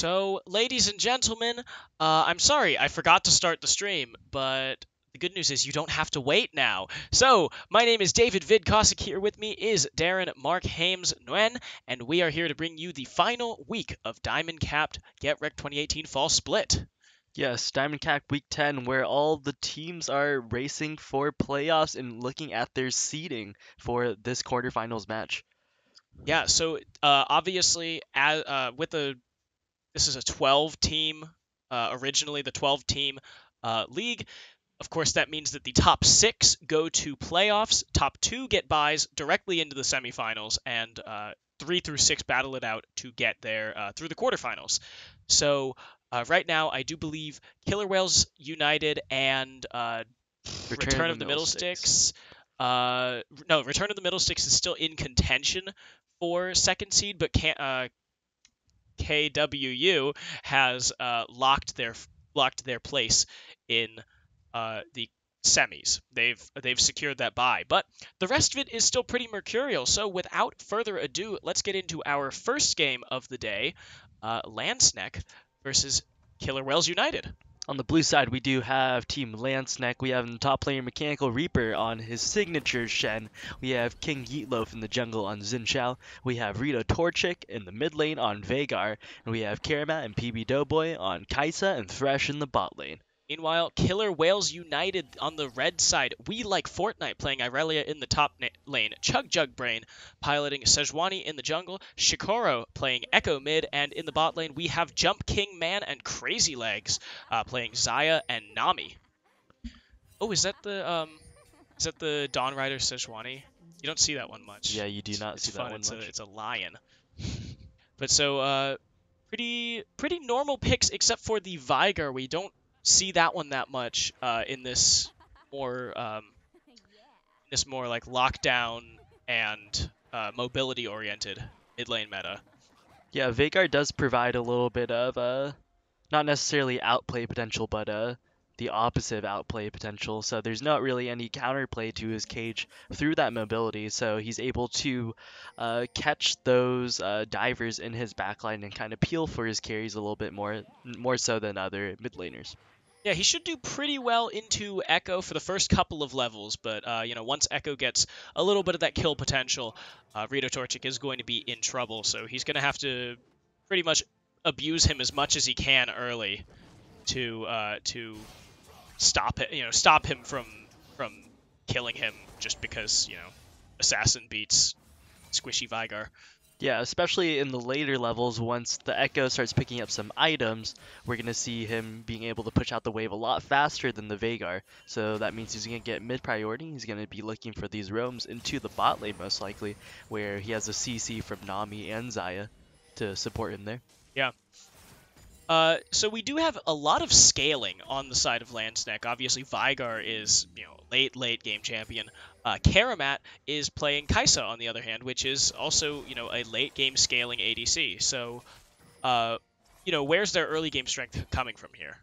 So, ladies and gentlemen, I'm sorry, I forgot to start the stream, but the good news is you don't have to wait now. So, my name is David Vidkosik. Here with me is Darren Mark Hames Nguyen, and we are here to bring you the final week of Diamond Capped GetRECT 2018 Fall Split. Yes, Diamond Cap Week 10, where all the teams are racing for playoffs and looking at their seeding for this quarterfinals match. Yeah, so obviously, this is a 12 team, originally the 12 team league. Of course, that means that the top 6 go to playoffs, top 2 get buys directly into the semifinals, and 3 through 6 battle it out to get there through the quarterfinals. So right now, I do believe Killer Whales United and Return of the Middle Sticks. No, Return of the Middle Sticks is still in contention for second seed, but KWU has locked their place in the semis. They've secured that bye, but the rest of it is still pretty mercurial. So without further ado, let's get into our first game of the day: Landsneck versus Killer Whales United. On the blue side, we do have Team Landsneck. We have the top player Mechanical Reaper on his signature Shen. We have King Yeetloaf in the jungle on Xin. We have Rito Torchic in the mid lane on Veigar. And we have Karamat and PB Doughboy on Kaisa and Thresh in the bot lane. Meanwhile, Killer Whales United on the red side. We like Fortnite playing Irelia in the top lane, Chug Jug Brain piloting Sejuani in the jungle, Shikoro playing Echo mid, and in the bot lane we have Jump King Man and Crazy Legs playing Xayah and Nami. Oh, is that the Dawn Rider Sejuani? You don't see that one much. Yeah, you do not it's see fun. that one much. It's a lion. But so pretty normal picks except for the Veigar. We don't see that one that much in this more like lockdown and mobility oriented mid lane meta. Yeah, Veigar does provide a little bit of not necessarily outplay potential, but the opposite of outplay potential. So there's not really any counterplay to his cage through that mobility. So he's able to catch those divers in his backline and kind of peel for his carries a little bit more so than other mid laners. Yeah, he should do pretty well into Echo for the first couple of levels, but once Echo gets a little bit of that kill potential, Rito Torchic is going to be in trouble. So he's going to have to pretty much abuse him as much as he can early to stop it. Stop him from killing him just because Assassin beats Squishy Veigar. Yeah, especially in the later levels, once the Echo starts picking up some items, we're going to see him being able to push out the wave a lot faster than the Veigar. So that means he's going to get mid-priority. He's going to be looking for these roams into the bot lane most likely, where he has a CC from Nami and Xayah to support him there. Yeah. So we do have a lot of scaling on the side of Landsneck. Obviously, Veigar is, late game champion. Karamat is playing Kaisa on the other hand, which is also, a late game scaling ADC. So, where's their early game strength coming from here?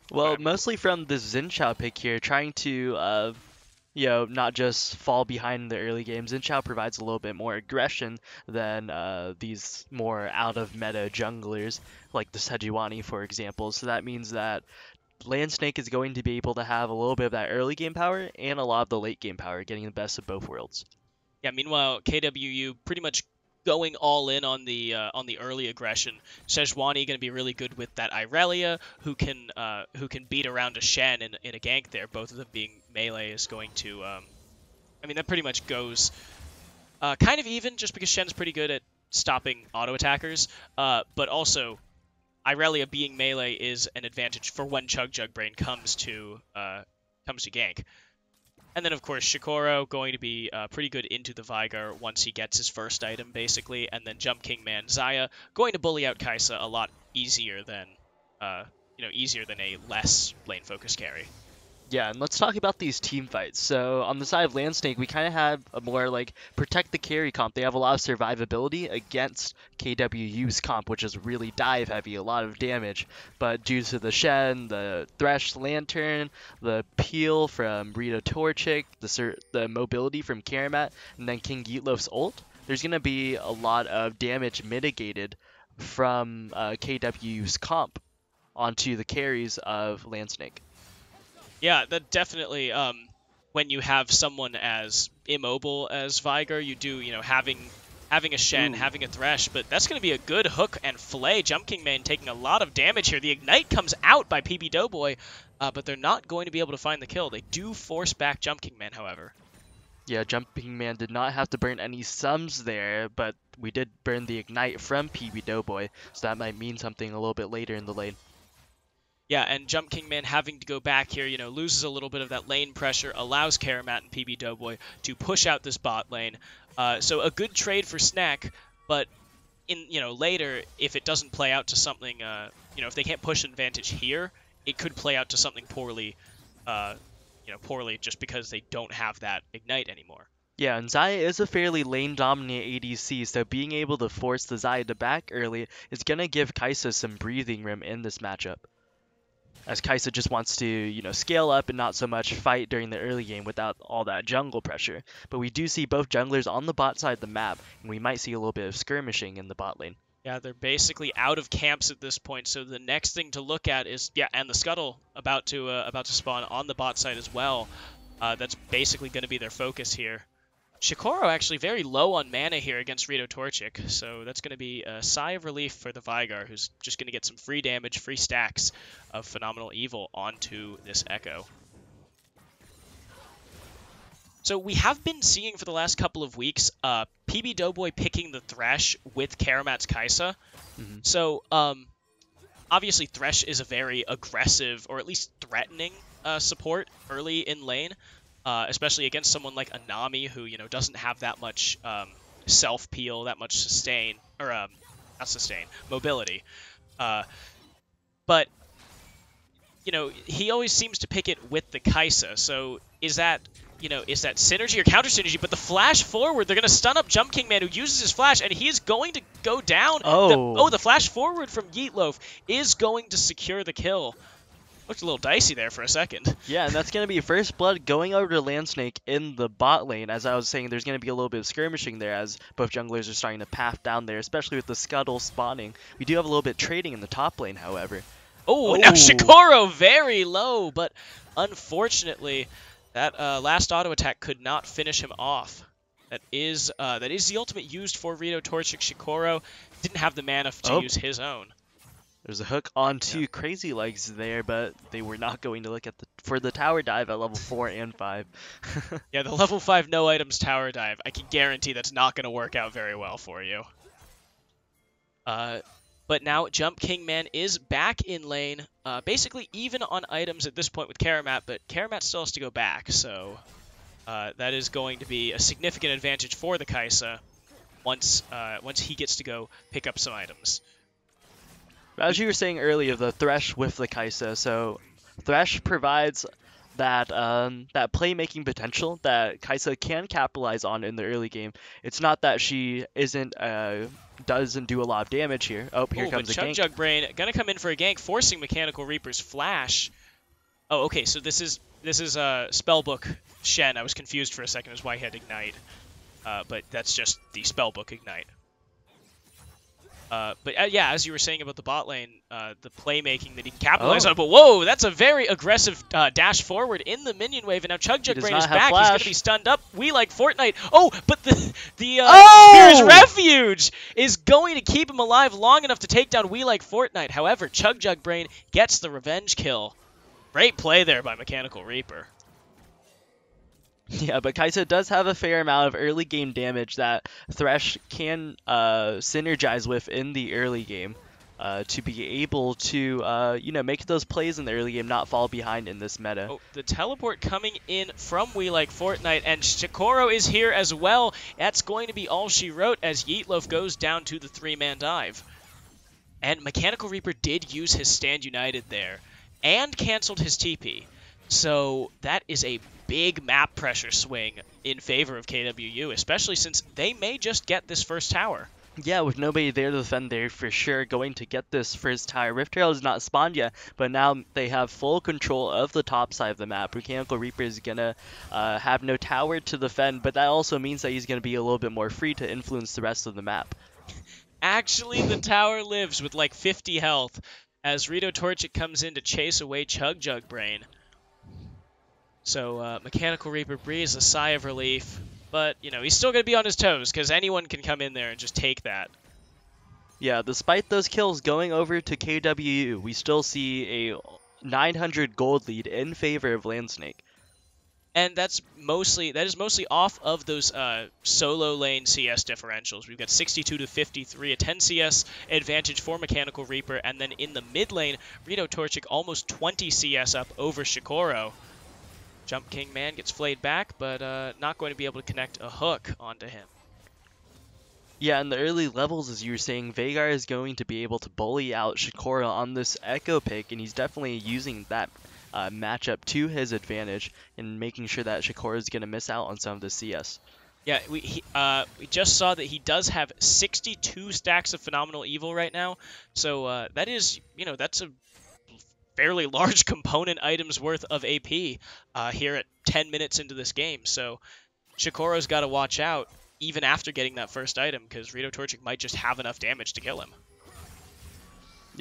Well, mostly from the Xin pick here, trying to not just fall behind in the early game. Xin Zhao provides a little bit more aggression than these more out-of-meta junglers, like the Sejuani, for example. So that means that Landsnake is going to be able to have a little bit of that early game power and a lot of the late game power, getting the best of both worlds. Yeah, meanwhile, KWU pretty much going all in on the early aggression. Sejuani going to be really good with that Irelia, who can beat around a Shen in a gank there. Both of them being melee is going to, that pretty much goes kind of even, just because Shen's pretty good at stopping auto attackers. But also, Irelia being melee is an advantage for when Chug Jug Brain comes to gank. And then, of course, Shikoro going to be pretty good into the Veigar once he gets his first item, basically. And then Jump King Man Xayah going to bully out Kaisa a lot easier than a less lane-focused carry. Yeah, and let's talk about these team fights. So on the side of Landsnake, we kind of have a more like protect the carry comp. They have a lot of survivability against KWU's comp, which is really dive heavy, a lot of damage. But due to the Shen, the Thresh Lantern, the peel from Rito Torchic, the mobility from Karamat, and then King Yeetloaf's ult, there's going to be a lot of damage mitigated from KW's comp onto the carries of Landsnake. Yeah, that definitely. When you have someone as immobile as Viger, you do, having a Shen, Ooh. having a Thresh, but that's going to be a good hook and flay. Jump King Man taking a lot of damage here. The Ignite comes out by PB Doughboy, but they're not going to be able to find the kill. They do force back Jump King Man, however. Yeah, Jumping Man did not have to burn any sums there, but we did burn the Ignite from PB Doughboy, so that might mean something a little bit later in the lane. Yeah, and Jump King Man having to go back here, loses a little bit of that lane pressure, allows Karamat and PB Doughboy to push out this bot lane. So a good trade for Snack, but later, if it doesn't play out to something, if they can't push an advantage here, it could play out to something poorly, poorly just because they don't have that Ignite anymore. Yeah, and Xayah is a fairly lane-dominant ADC, so being able to force the Xayah to back early is going to give Kai'Sa some breathing room in this matchup. As Kai'Sa just wants to, scale up and not so much fight during the early game without all that jungle pressure. But we do see both junglers on the bot side of the map, and we might see a little bit of skirmishing in the bot lane. Yeah, they're basically out of camps at this point, so the next thing to look at is, and the Scuttle about to spawn on the bot side as well. That's basically going to be their focus here. Shikoro actually very low on mana here against Rito Torchic, so that's going to be a sigh of relief for the Vigar, who's just going to get some free damage, free stacks of Phenomenal Evil onto this Echo. So we have been seeing for the last couple of weeks PB Doughboy picking the Thresh with Karamat's Kai'Sa. Mm-hmm. So obviously Thresh is a very aggressive, or at least threatening support early in lane. Especially against someone like Anami, who doesn't have that much self peel, that much sustain, or not sustain, mobility. But he always seems to pick it with the Kai'Sa. So is that synergy or counter synergy? But the flash forward, they're gonna stun up Jump King Man, who uses his flash, and he is going to go down. Oh, the flash forward from Yeetloaf is going to secure the kill. Looked a little dicey there for a second. Yeah, and that's going to be first blood going over to Landsnake in the bot lane. As I was saying, there's going to be a little bit of skirmishing there as both junglers are starting to path down there, especially with the Scuttle spawning. We do have a little bit trading in the top lane, however. Oh, now Shikoro very low, but unfortunately, that last auto attack could not finish him off. That is the ultimate used for Rito Torchic. Shikoro didn't have the mana to use his own. There's a hook onto Crazy Legs there, but they were not going to look at for the tower dive at level 4 and 5. Yeah, the level 5 no items tower dive. I can guarantee that's not going to work out very well for you. But now Jump King Man is back in lane, basically even on items at this point with Karamat, but Karamat still has to go back, so that is going to be a significant advantage for the Kai'Sa once he gets to go pick up some items. As you were saying earlier, the Thresh with the Kai'Sa, so Thresh provides that that playmaking potential that Kai'Sa can capitalize on in the early game. It's not that she doesn't do a lot of damage here. Oh, here comes a gank. Chug Brain gonna come in for a gank, forcing Mechanical Reaper's flash. Oh, okay, so this is Spellbook Shen. I was confused for a second as why he had Ignite, but that's just the Spellbook Ignite. But yeah, as you were saying about the bot lane, the playmaking that he can capitalize on. But whoa, that's a very aggressive dash forward in the minion wave, and now Chug Brain is back. He's going to be stunned up. We like Fortnite. Oh, but the Spear's Refuge is going to keep him alive long enough to take down We Like Fortnite. However, Chug Brain gets the revenge kill. Great play there by Mechanical Reaper. Yeah, but Kai'Sa does have a fair amount of early game damage that Thresh can synergize with in the early game to be able to, make those plays in the early game, not fall behind in this meta. Oh, the teleport coming in from We Like Fortnite, and Shikoro is here as well. That's going to be all she wrote as Yeetloaf goes down to the 3-man dive. And Mechanical Reaper did use his Stand United there and canceled his TP. So that is a big map pressure swing in favor of KWU, especially since they may just get this first tower. Yeah, with nobody there to defend, they're for sure going to get this first tower. Rift Herald is not spawned yet, but now they have full control of the top side of the map. Mechanical Reaper is going to have no tower to defend, but that also means that he's going to be a little bit more free to influence the rest of the map. Actually, the tower lives with like 50 health as Rito Torchic comes in to chase away Chug Jug Brain. So Mechanical Reaper breathes a sigh of relief, but he's still going to be on his toes because anyone can come in there and just take that. Yeah, despite those kills going over to KWU, we still see a 900 gold lead in favor of Landsnake. And that is mostly off of those solo lane CS differentials. We've got 62 to 53, a 10 CS advantage for Mechanical Reaper, and then in the mid lane, Rito Torchic almost 20 CS up over Shikoro. Jump King Man gets flayed back, but not going to be able to connect a hook onto him. Yeah, in the early levels, as you were saying, Veigar is going to be able to bully out Shikora on this Echo pick, and he's definitely using that matchup to his advantage and making sure that Shikora is going to miss out on some of the CS. Yeah, we just saw that he does have 62 stacks of Phenomenal Evil right now, so that is, that's a fairly large component items worth of AP here at 10 minutes into this game. So Shikoro's got to watch out even after getting that first item because Rito Torchic might just have enough damage to kill him.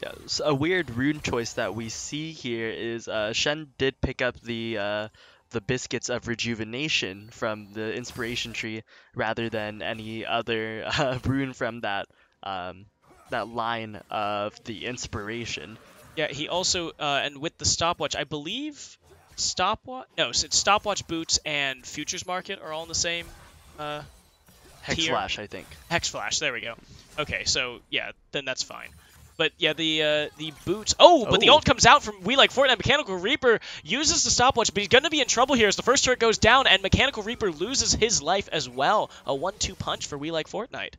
Yeah, so a weird rune choice that we see here is Shen did pick up the Biscuits of Rejuvenation from the Inspiration Tree rather than any other rune from that line of the Inspiration. Yeah, he also, and with the stopwatch, I believe it's stopwatch boots and futures market are all in the same Hex tier. Flash, I think. Hex Flash, there we go. Okay, so yeah, then that's fine. But yeah, the boots. Oh, but the ult comes out from We Like Fortnite. Mechanical Reaper uses the stopwatch, but he's going to be in trouble here as the first turret goes down, and Mechanical Reaper loses his life as well. A 1-2 punch for We Like Fortnite.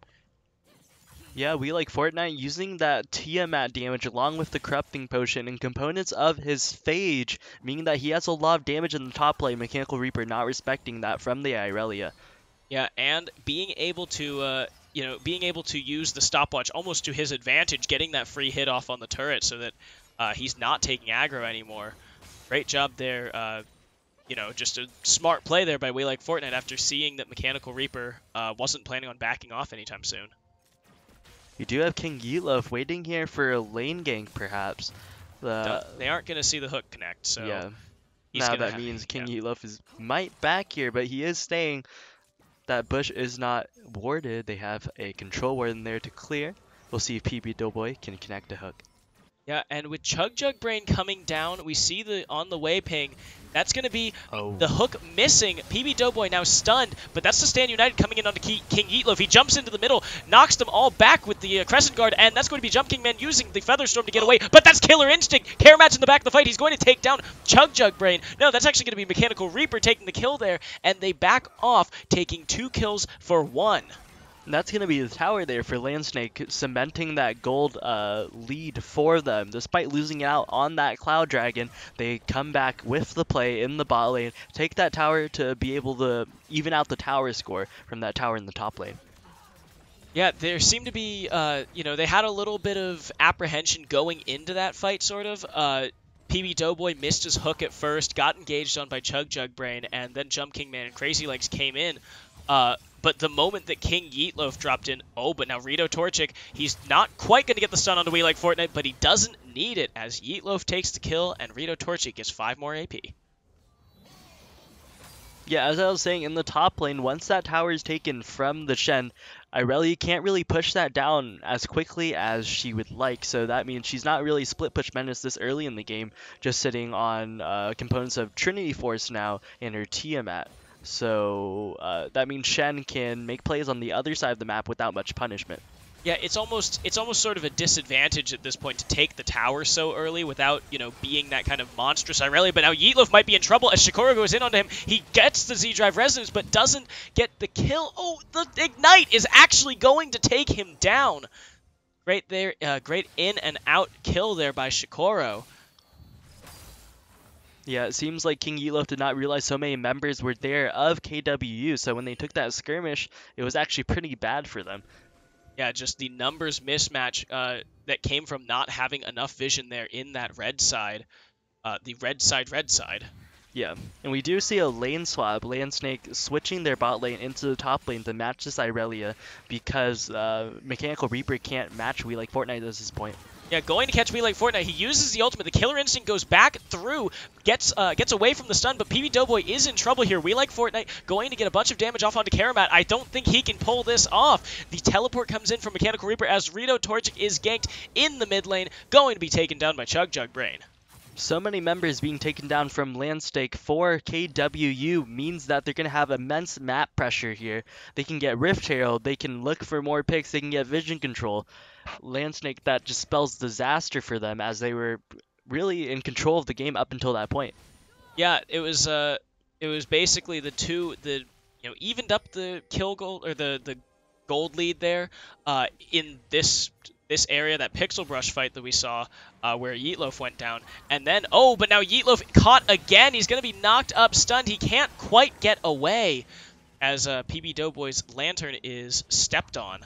Yeah, We Like Fortnite using that Tiamat damage along with the Corrupting Potion and components of his Phage, meaning that he has a lot of damage in the top lane. Mechanical Reaper not respecting that from the Irelia. Yeah, and being able to use the stopwatch almost to his advantage, getting that free hit off on the turret so that he's not taking aggro anymore. Great job there. Just a smart play there by We Like Fortnite after seeing that Mechanical Reaper wasn't planning on backing off anytime soon. You do have King Yeetlov waiting here for a lane gank, perhaps. They aren't going to see the hook connect, so yeah. Now that means King Yeetlov might back here, but he is staying. That bush is not warded. They have a control ward in there to clear. We'll see if PB Doughboy can connect a hook. Yeah, and with Chug Jug Brain coming down, we see the on the way ping. That's going to be the hook missing. PB Doughboy now stunned, but that's the Stand United coming in onto King Yeetlov. He jumps into the middle, knocks them all back with the Crescent Guard, and that's going to be Jump King Man using the Featherstorm to get away. But that's Killer Instinct. Karamat's in the back of the fight. He's going to take down Chug Jug Brain. No, that's actually going to be Mechanical Reaper taking the kill there, and they back off, taking 2 kills for 1. And that's going to be the tower there for Landsnake, cementing that gold lead for them. Despite losing out on that Cloud Dragon, they come back with the play in the bot lane, take that tower to be able to even out the tower score from that tower in the top lane. Yeah, there seemed to be, they had a little bit of apprehension going into that fight, sort of. PB Doughboy missed his hook at first, got engaged on by Chug Jug Brain, and then Jump King Man and Crazy Legs came in. But the moment that King Yeetlov dropped in, but now Rito Torchic, he's not quite going to get the stun onto We Like Fortnite, but he doesn't need it as Yeetlov takes the kill and Rito Torchic gets 5 more AP. Yeah, as I was saying, in the top lane, once that tower is taken from the Shen, Irelia can't really push that down as quickly as she would like, so that means she's not really split push menace this early in the game, just sitting on components of Trinity Force now and her Tiamat. So that means Shen can make plays on the other side of the map without much punishment. Yeah, it's almost sort of a disadvantage at this point to take the tower so early without, being that kind of monstrous Irelia. But now Yeetlov might be in trouble as Shikoro goes in onto him. He gets the Z-Drive Resonance, but doesn't get the kill. Oh, the Ignite is actually going to take him down. Great there, great in and out kill there by Shikoro. Yeah, it seems like King Yeetlov did not realize so many members were there of KWU, so when they took that skirmish, it was actually pretty bad for them. Yeah, just the numbers mismatch that came from not having enough vision there in that red side. The red side. Yeah, and we do see a lane swap, Land Snake switching their bot lane into the top lane to match this Irelia because Mechanical Reaper can't match We Like Fortnite at this point. Yeah, going to catch me like Fortnite. He uses the ultimate. The Killer Instinct goes back through, gets away from the stun, but PB Doughboy is in trouble here. We Like Fortnite going to get a bunch of damage off onto Karamat. I don't think he can pull this off. The teleport comes in from Mechanical Reaper as Rito Torchic is ganked in the mid lane, going to be taken down by Chug Jug Brain. So many members being taken down from Landstake for KWU means that they're going to have immense map pressure here. They can get Rift Herald, they can look for more picks, they can get vision control. Landsnake, that just spells disaster for them as they were really in control of the game up until that point. Yeah, it was basically evened up the kill goal or the gold lead there in this area, that Pixel Brush fight that we saw where Yeetloaf went down. And then, but now Yeetloaf caught again. He's going to be knocked up, stunned. He can't quite get away as PB Doughboy's Lantern is stepped on.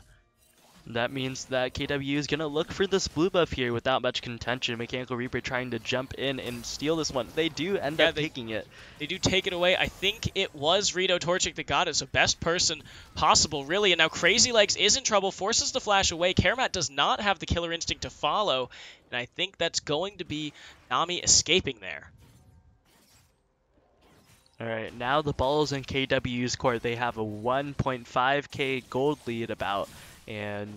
That means that KW is going to look for this blue buff here without much contention. Mechanical Reaper trying to jump in and steal this one. They do end up taking it. They do take it away. I think it was Rito Torchic that got it, so best person possible, really. And now Crazy Legs is in trouble, forces the flash away. Karamat does not have the Killer Instinct to follow, and I think that's going to be Nami escaping there. Alright, now the ball is in KW's court. They have a 1.5k gold lead about, and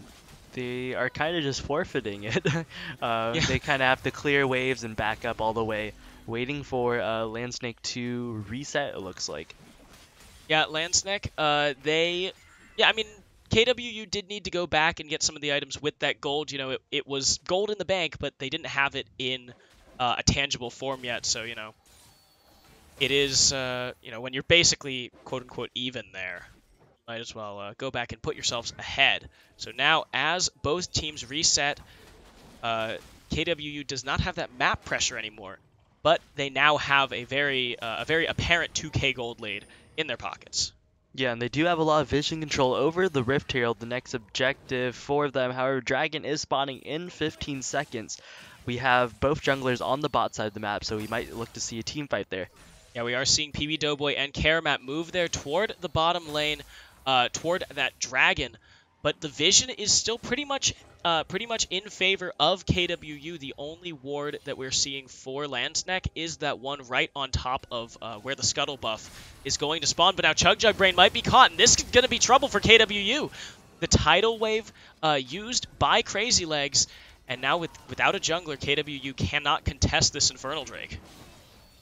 they are kind of just forfeiting it. They kind of have to clear waves and back up all the way, waiting for Landsnake to reset, it looks like. Yeah, Landsnake, KWU did need to go back and get some of the items with that gold. You know, it was gold in the bank, but they didn't have it in a tangible form yet, so, you know, it is, when you're basically, quote-unquote, even there, might as well go back and put yourselves ahead. So now, as both teams reset, KWU does not have that map pressure anymore, but they now have a very apparent 2k gold lead in their pockets. Yeah, and they do have a lot of vision control over the Rift Herald, the next objective for them. However, Dragon is spawning in 15 seconds. We have both junglers on the bot side of the map, so we might look to see a team fight there. Yeah, we are seeing PB Doughboy and Karamat move there toward the bottom lane, toward that dragon, but the vision is still pretty much in favor of KWU. The only ward that we're seeing for Landsneck is that one right on top of where the Scuttle buff is going to spawn, but now Chug Jug Brain might be caught, and this is going to be trouble for KWU. The tidal wave used by Crazy Legs, and now without a jungler, KWU cannot contest this Infernal Drake.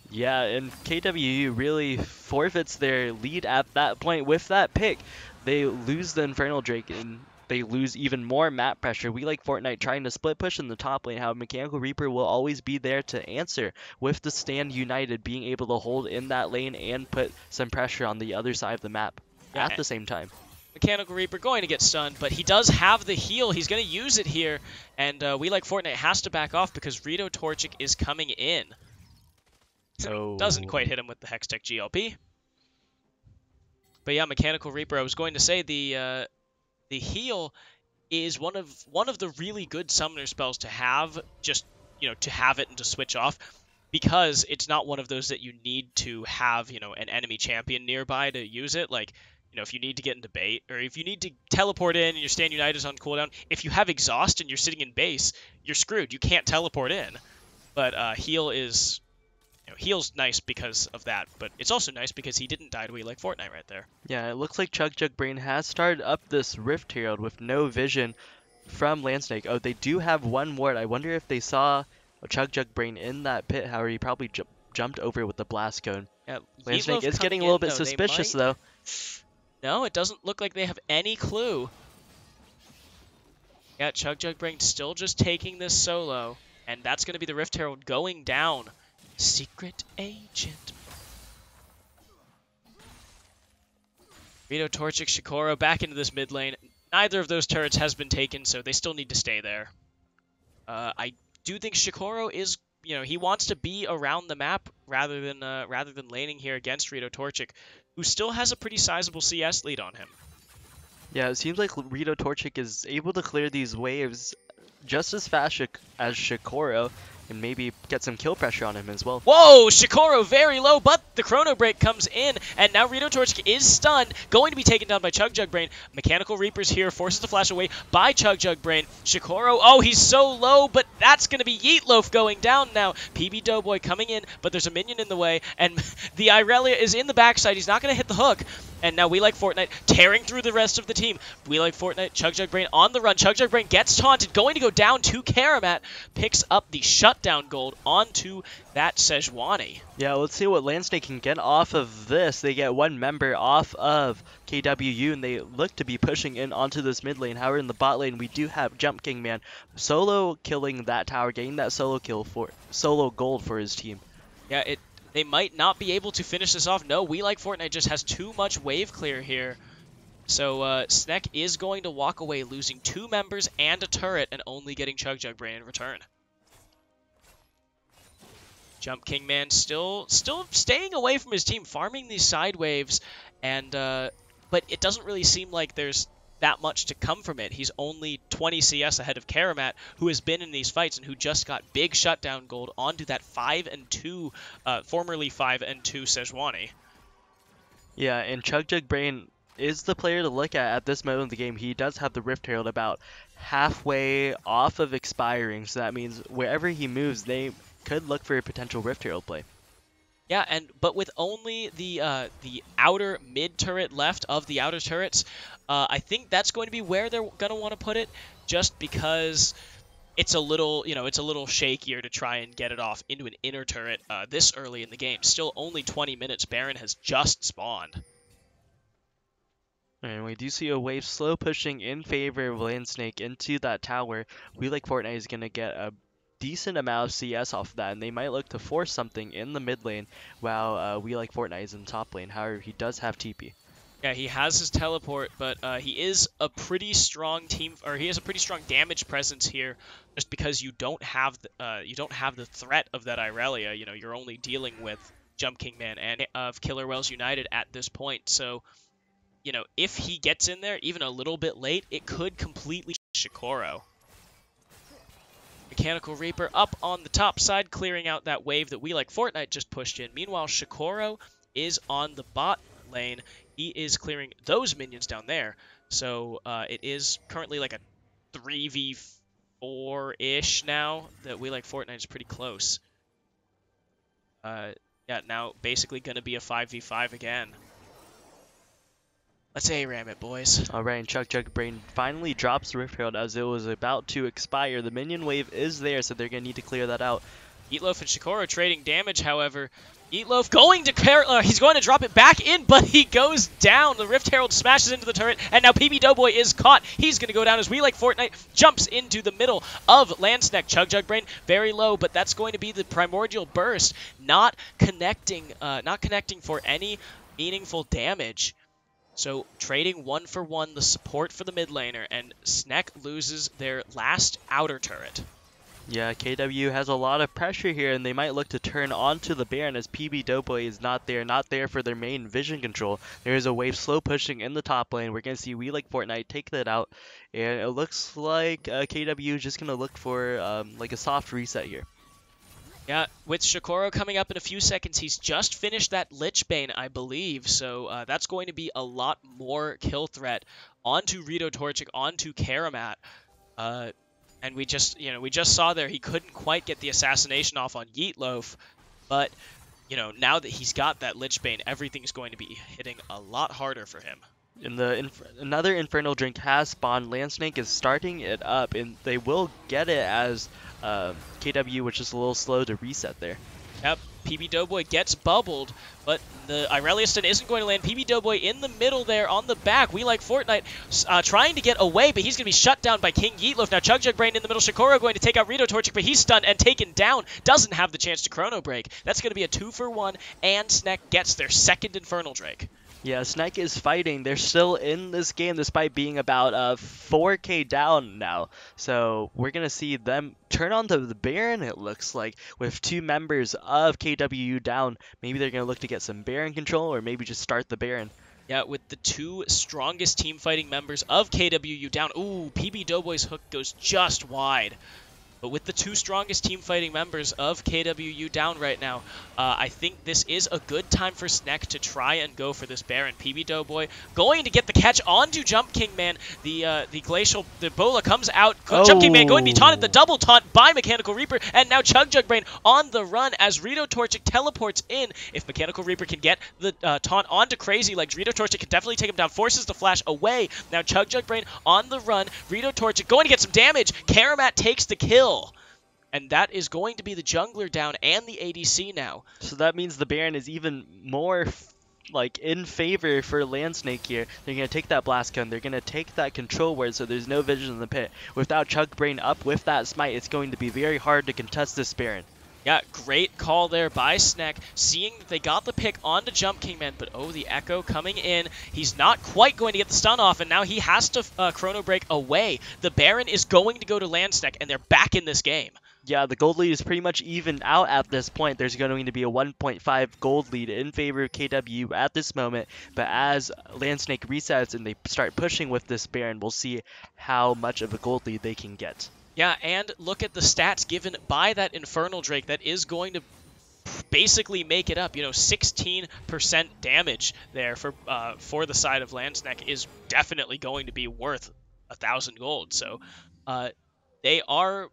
Yeah, and KWU really forfeits their lead at that point with that pick. They lose the Infernal Drake, and they lose even more map pressure. We Like Fortnite trying to split push in the top lane, how Mechanical Reaper will always be there to answer with the Stand United being able to hold in that lane and put some pressure on the other side of the map at the same time. Mechanical Reaper going to get stunned, but he does have the heal. He's going to use it here, and We Like Fortnite has to back off because Rito Torchic is coming in. So doesn't quite hit him with the Hextech GLP. But yeah, Mechanical Reaper, I was going to say the heal is one of the really good summoner spells to have, just, to have it and to switch off, because it's not one of those that you need to have, an enemy champion nearby to use it. Like, if you need to get into bait, or if you need to teleport in and your Stand United is on cooldown, if you have exhaust and you're sitting in base, you're screwed. You can't teleport in. But heal is... heal's nice because of that, but it's also nice because he didn't die to We Like Fortnite right there. Yeah, it looks like Chug Jug Brain has started up this Rift Herald with no vision from Landsnake. Oh, they do have one ward. I wonder if they saw Chug Jug Brain in that pit. However, he probably jumped over with the blast cone. Yeah, Landsnake is getting a little bit suspicious, though. No, it doesn't look like they have any clue. Yeah, Chug Jug Brain still just taking this solo, and that's going to be the Rift Herald going down. Secret agent. Rito Torchic, Shikoro back into this mid lane. Neither of those turrets has been taken, so they still need to stay there. I do think Shikoro is, he wants to be around the map rather than laning here against Rito Torchic, who still has a pretty sizable CS lead on him. Yeah, it seems like Rito Torchic is able to clear these waves just as fast as Shikoro. and maybe get some kill pressure on him as well. Whoa, Shikoro very low, but the Chrono Break comes in, and now Rito Torchic is stunned, going to be taken down by Chug Jug Brain. Mechanical Reapers here, forces the flash away by Chug Jug Brain. Shikoro, oh, he's so low, but that's going to be Yeetloaf going down now. PB Doughboy coming in, but there's a minion in the way, and the Irelia is in the backside. He's not going to hit the hook. And now We Like Fortnite tearing through the rest of the team. We Like Fortnite, Chug Jug Brain on the run. Chug Jug Brain gets taunted, going to go down to Karamat, picks up the shutdown gold onto that Sejuani. Yeah, let's see what Landsnake can get off of this. They get one member off of KWU, and they look to be pushing in onto this mid lane. However, in the bot lane, we do have Jump King Man solo killing that tower, getting that solo kill for solo gold for his team. Yeah, they might not be able to finish this off. No, We Like Fortnite just has too much wave clear here. So Snek is going to walk away, losing 2 members and a turret, and only getting Chug Jug Brain in return. Jump King Man still staying away from his team, farming these side waves, and but it doesn't really seem like there's that much to come from it. He's only 20 CS ahead of Karamat, who has been in these fights and who just got big shutdown gold onto that 5-2, formerly 5-2 Sejuani. Yeah, and Chug Jug Brain is the player to look at this moment of the game. He does have the Rift Herald about halfway off of expiring, so that means wherever he moves, they could look for a potential Rift Herald play. Yeah, but with only the outer mid turret left of the outer turrets, I think that's going to be where they're gonna want to put it, just because it's a little shakier to try and get it off into an inner turret this early in the game. Still only 20 minutes. Baron has just spawned. And we do see a wave slow pushing in favor of Landsnake into that tower. We Like Fortnite is gonna get a decent amount of CS off of that, and they might look to force something in the mid lane while We Like Fortnite is in the top lane. However, he does have TP. Yeah, he has his teleport, but he is a pretty strong he has a pretty strong damage presence here, just because you don't have the threat of that Irelia. You know, you're only dealing with Jump King Man and of Killer Whales United at this point. So, you know, if he gets in there even a little bit late, it could completely Shikoro. Mechanical Reaper up on the top side, clearing out that wave that We Like Fortnite just pushed in. Meanwhile, Shikoro is on the bot lane. He is clearing those minions down there. So it is currently like a 3v4-ish now that We Like Fortnite is pretty close. Yeah, now basically going to be a 5v5 again. Let's ARAM it, boys. Alright, and Chug Jug Brain finally drops the Rift Herald as it was about to expire. The minion wave is there, so they're going to need to clear that out. Yeetloaf and Shikoro trading damage, however. Yeetloaf going to he's going to drop it back in, but he goes down. The Rift Herald smashes into the turret, and now PB Doughboy is caught. He's going to go down as We Like Fortnite jumps into the middle of Landsnake. Chug Jug Brain very low, but that's going to be the primordial burst, not connecting for any meaningful damage. So trading 1-for-1 the support for the mid laner, and Snek loses their last outer turret. Yeah, KW has a lot of pressure here, and they might look to turn onto the Baron as PB Doughboy is not there for their main vision control. There is a wave slow pushing in the top lane. We're going to see We Like Fortnite take that out, and it looks like KW is just going to look for like a soft reset here. Yeah, with Shikoro coming up in a few seconds, he's just finished that Lich Bane, I believe, so that's going to be a lot more kill threat onto Rito Torchic, onto Karamat. And we just saw there he couldn't quite get the assassination off on Yeetloaf, but you know, now that he's got that Lich Bane, everything's going to be hitting a lot harder for him. Another Infernal Drink has spawned. Landsnake is starting it up, and they will get it as KW was just a little slow to reset there. Yep, PB Doughboy gets bubbled, but the Irelia stun isn't going to land. PB Doughboy in the middle there on the back. We Like Fortnite trying to get away, but he's going to be shut down by King Yeetloaf. Now Chug Jug Brain in the middle. Shikoro going to take out Rito Torchic, but he's stunned and taken down. Doesn't have the chance to Chrono Break. That's going to be a 2-for-1, and Snek gets their second Infernal Drake. Yeah, Snek is fighting. They're still in this game despite being about 4k down now. So we're going to see them turn on to the Baron, it looks like, with 2 members of KWU down. Maybe they're going to look to get some Baron control, or maybe just start the Baron. Yeah, with the 2 strongest team fighting members of KWU down. Ooh, PB Doughboy's hook goes just wide. But with the two strongest team fighting members of KWU down right now, I think this is a good time for Snek to try and go for this Baron. PB Doughboy going to get the catch onto Jump King Man. The Bola comes out. Jump King Man going to be taunted. The double taunt by Mechanical Reaper, and now Chug Jug Brain on the run as Rito Torchic teleports in. If Mechanical Reaper can get the taunt onto Crazy Legs, Rito Torchic can definitely take him down, forces the flash away. Now Chug Jug Brain on the run. Rito Torchic going to get some damage. Karamat takes the kill. And that is going to be the jungler down and the ADC now. So that means the Baron is even more like in favor for Landsnake here. They're going to take that Blast Cone. They're going to take that Control Ward so there's no vision in the pit. Without Chug Brain up with that Smite, it's going to be very hard to contest this Baron. Yeah, great call there by Snek, seeing that they got the pick onto Jump King Man, but oh, the Echo coming in. He's not quite going to get the stun off, and now he has to Chrono Break away. The Baron is going to go to Landsnek, and they're back in this game. Yeah, the gold lead is pretty much evened out at this point. There's going to be a 1.5 gold lead in favor of KW at this moment, but as Landsnake resets and they start pushing with this Baron, we'll see how much of a gold lead they can get. Yeah, and look at the stats given by that Infernal Drake that is going to basically make it up. 16% damage there for the side of Landsnek is definitely going to be worth 1,000 gold. So they are,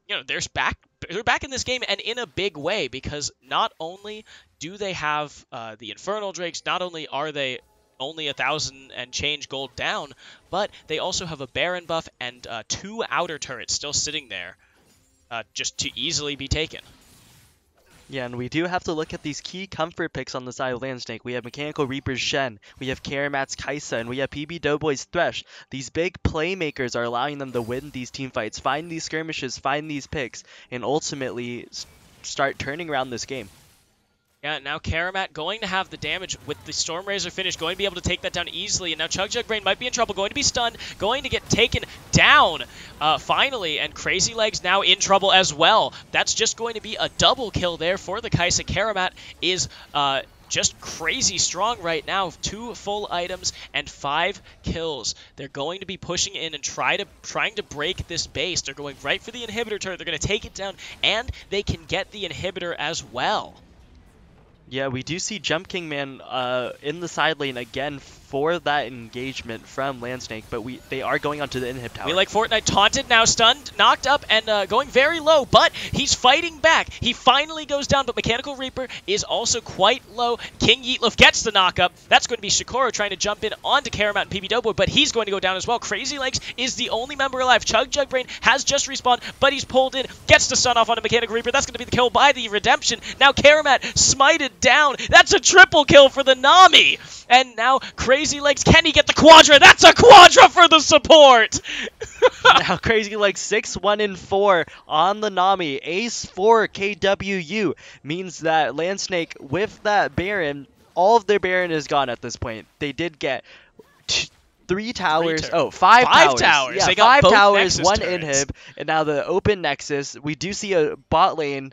they're back in this game, and in a big way, because not only do they have the Infernal Drakes, not only are they only 1,000 and change gold down, but they also have a Baron buff and 2 outer turrets still sitting there just to easily be taken. Yeah, and we do have to look at these key comfort picks on the side of Landsnake. We have Mechanical Reaper's Shen, we have Karamat's Kaisa, and we have PB Doughboy's Thresh. These big playmakers are allowing them to win these team fights, find these skirmishes, find these picks, and ultimately start turning around this game. Yeah, now Karamat going to have the damage with the Storm Razor finish, going to be able to take that down easily, and now Chug Jug Brain might be in trouble, going to be stunned, going to get taken down finally, and Crazy Legs now in trouble as well. That's just going to be a double kill there for the Kaisa. Karamat is just crazy strong right now. 2 full items and 5 kills. They're going to be pushing in and trying to break this base. They're going right for the inhibitor turret. They're going to take it down, and they can get the inhibitor as well. Yeah, we do see Jump King Man in the side lane again for that engagement from Landsnake, but they are going onto the inhib tower. We like Fortnite taunted, now stunned, knocked up, and going very low, but he's fighting back. He finally goes down, but Mechanical Reaper is also quite low. King Yeetloaf gets the knockup. That's going to be Shikoro trying to jump in onto Karamat and PB Doughboy, but he's going to go down as well. Crazy Legs is the only member alive. Chug Jug Brain has just respawned, but he's pulled in, gets the stun off onto Mechanical Reaper. That's going to be the kill by the Redemption. Now Karamat smited down. That's a triple kill for the Nami. And now Crazy Legs, can he get the Quadra? That's a Quadra for the support. Now Crazy Legs 6-1-4 on the Nami. Ace for KWU means that Landsnake with that Baron, all of their Baron is gone at this point. They did get 3 towers. Oh, 5 towers. Yeah, they got 5 both towers, Nexus 1 turrets. inhib, and now the open Nexus. We do see a bot lane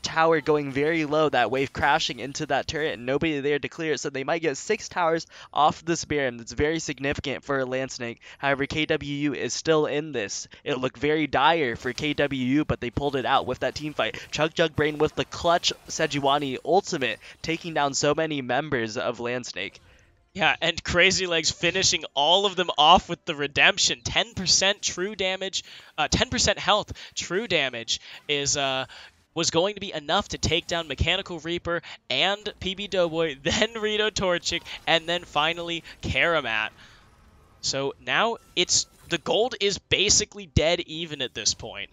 tower going very low, that wave crashing into that turret, and nobody there to clear it, so they might get 6 towers off this Baron. That's very significant for Landsnake. However, KWU is still in this. It looked very dire for KWU, but they pulled it out with that team fight. Chug Jug Brain with the clutch Sejuani ultimate, taking down so many members of Landsnake. Yeah, and Crazy Legs finishing all of them off with the Redemption. 10% true damage, 10% health true damage was going to be enough to take down Mechanical Reaper and PB Doughboy, then Rito Torchic, and then finally Karamat. So now the gold is basically dead even at this point.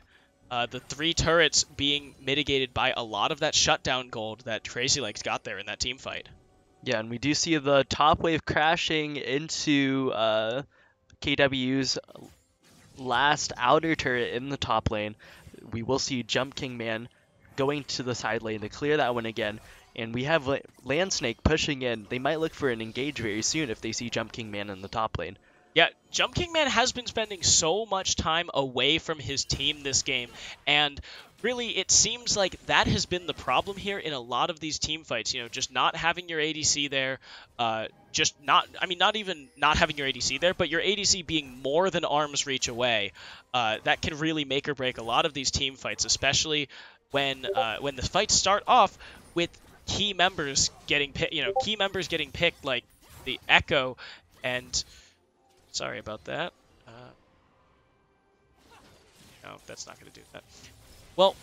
The 3 turrets being mitigated by a lot of that shutdown gold that Crazy Legs got there in that team fight. Yeah, and we do see the top wave crashing into KW's last outer turret in the top lane. We will see Jump King Man going to the side lane to clear that one again. And we have Landsnake pushing in. They might look for an engage very soon if they see Jump King Man in the top lane. Yeah, Jump King Man has been spending so much time away from his team this game, and really, it seems like that has been the problem here in a lot of these team fights. You know, just not having your ADC there, just not, I mean, not even not having your ADC there, but your ADC being more than arm's reach away. That can really make or break a lot of these team fights, especially when the fights start off with key members getting picked, like the Echo, and sorry about that. No, that's not going to do that. Well,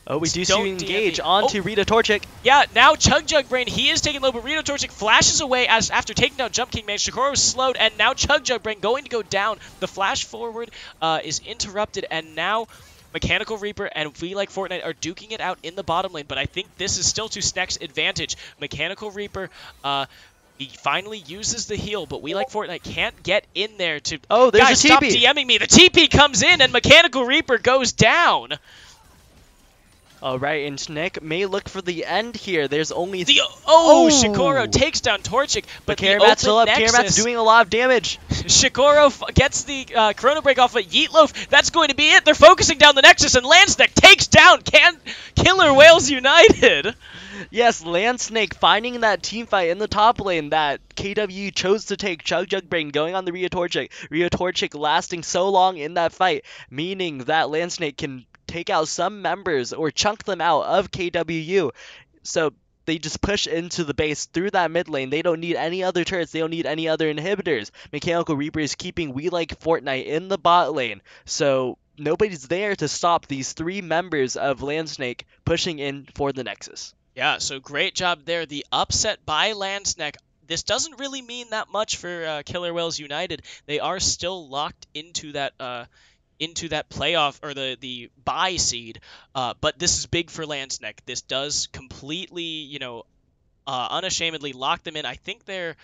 oh, we do see don't you engage DM me. onto Oh. Rita Torchic. Yeah, now Chug Jug Brain, he is taking low, but Rito Torchic flashes away after taking down Jump King Man. Shikoro is slowed, and now Chug Jug Brain going to go down. The flash forward is interrupted, and now Mechanical Reaper and We Like Fortnite are duking it out in the bottom lane, but I think this is still to Sneck's advantage. Mechanical Reaper, he finally uses the heal, but We Like Fortnite can't get in there to... Oh, there's Guys, a stop TP. DMing me! The TP comes in, and Mechanical Reaper goes down! All right, and Sneck may look for the end here. There's only... Shikoro takes down Torchic, but the Karamat's still open up. Nexus... Karamat's doing a lot of damage. Shikoro gets the Chrono Break off of Yeetloaf. That's going to be it. They're focusing down the Nexus, and Landsneck takes down Killer Whales United. Yes, Landsnake finding that team fight in the top lane that KW chose to take. Chug Jug Brain going on the Rhea Torchic. Rhea Torchic lasting so long in that fight, meaning that Landsnake can take out some members or chunk them out of KWU. So they just push into the base through that mid lane. They don't need any other turrets. They don't need any other inhibitors. Mechanical Reaper is keeping We Like Fortnite in the bot lane. So nobody's there to stop these three members of Landsnake pushing in for the Nexus. Yeah, so great job there. The upset by Landsneck. This doesn't really mean that much for Killer Whales United. They are still locked into that playoff or the bye seed. But this is big for Landsneck. This does completely, unashamedly lock them in. I think they're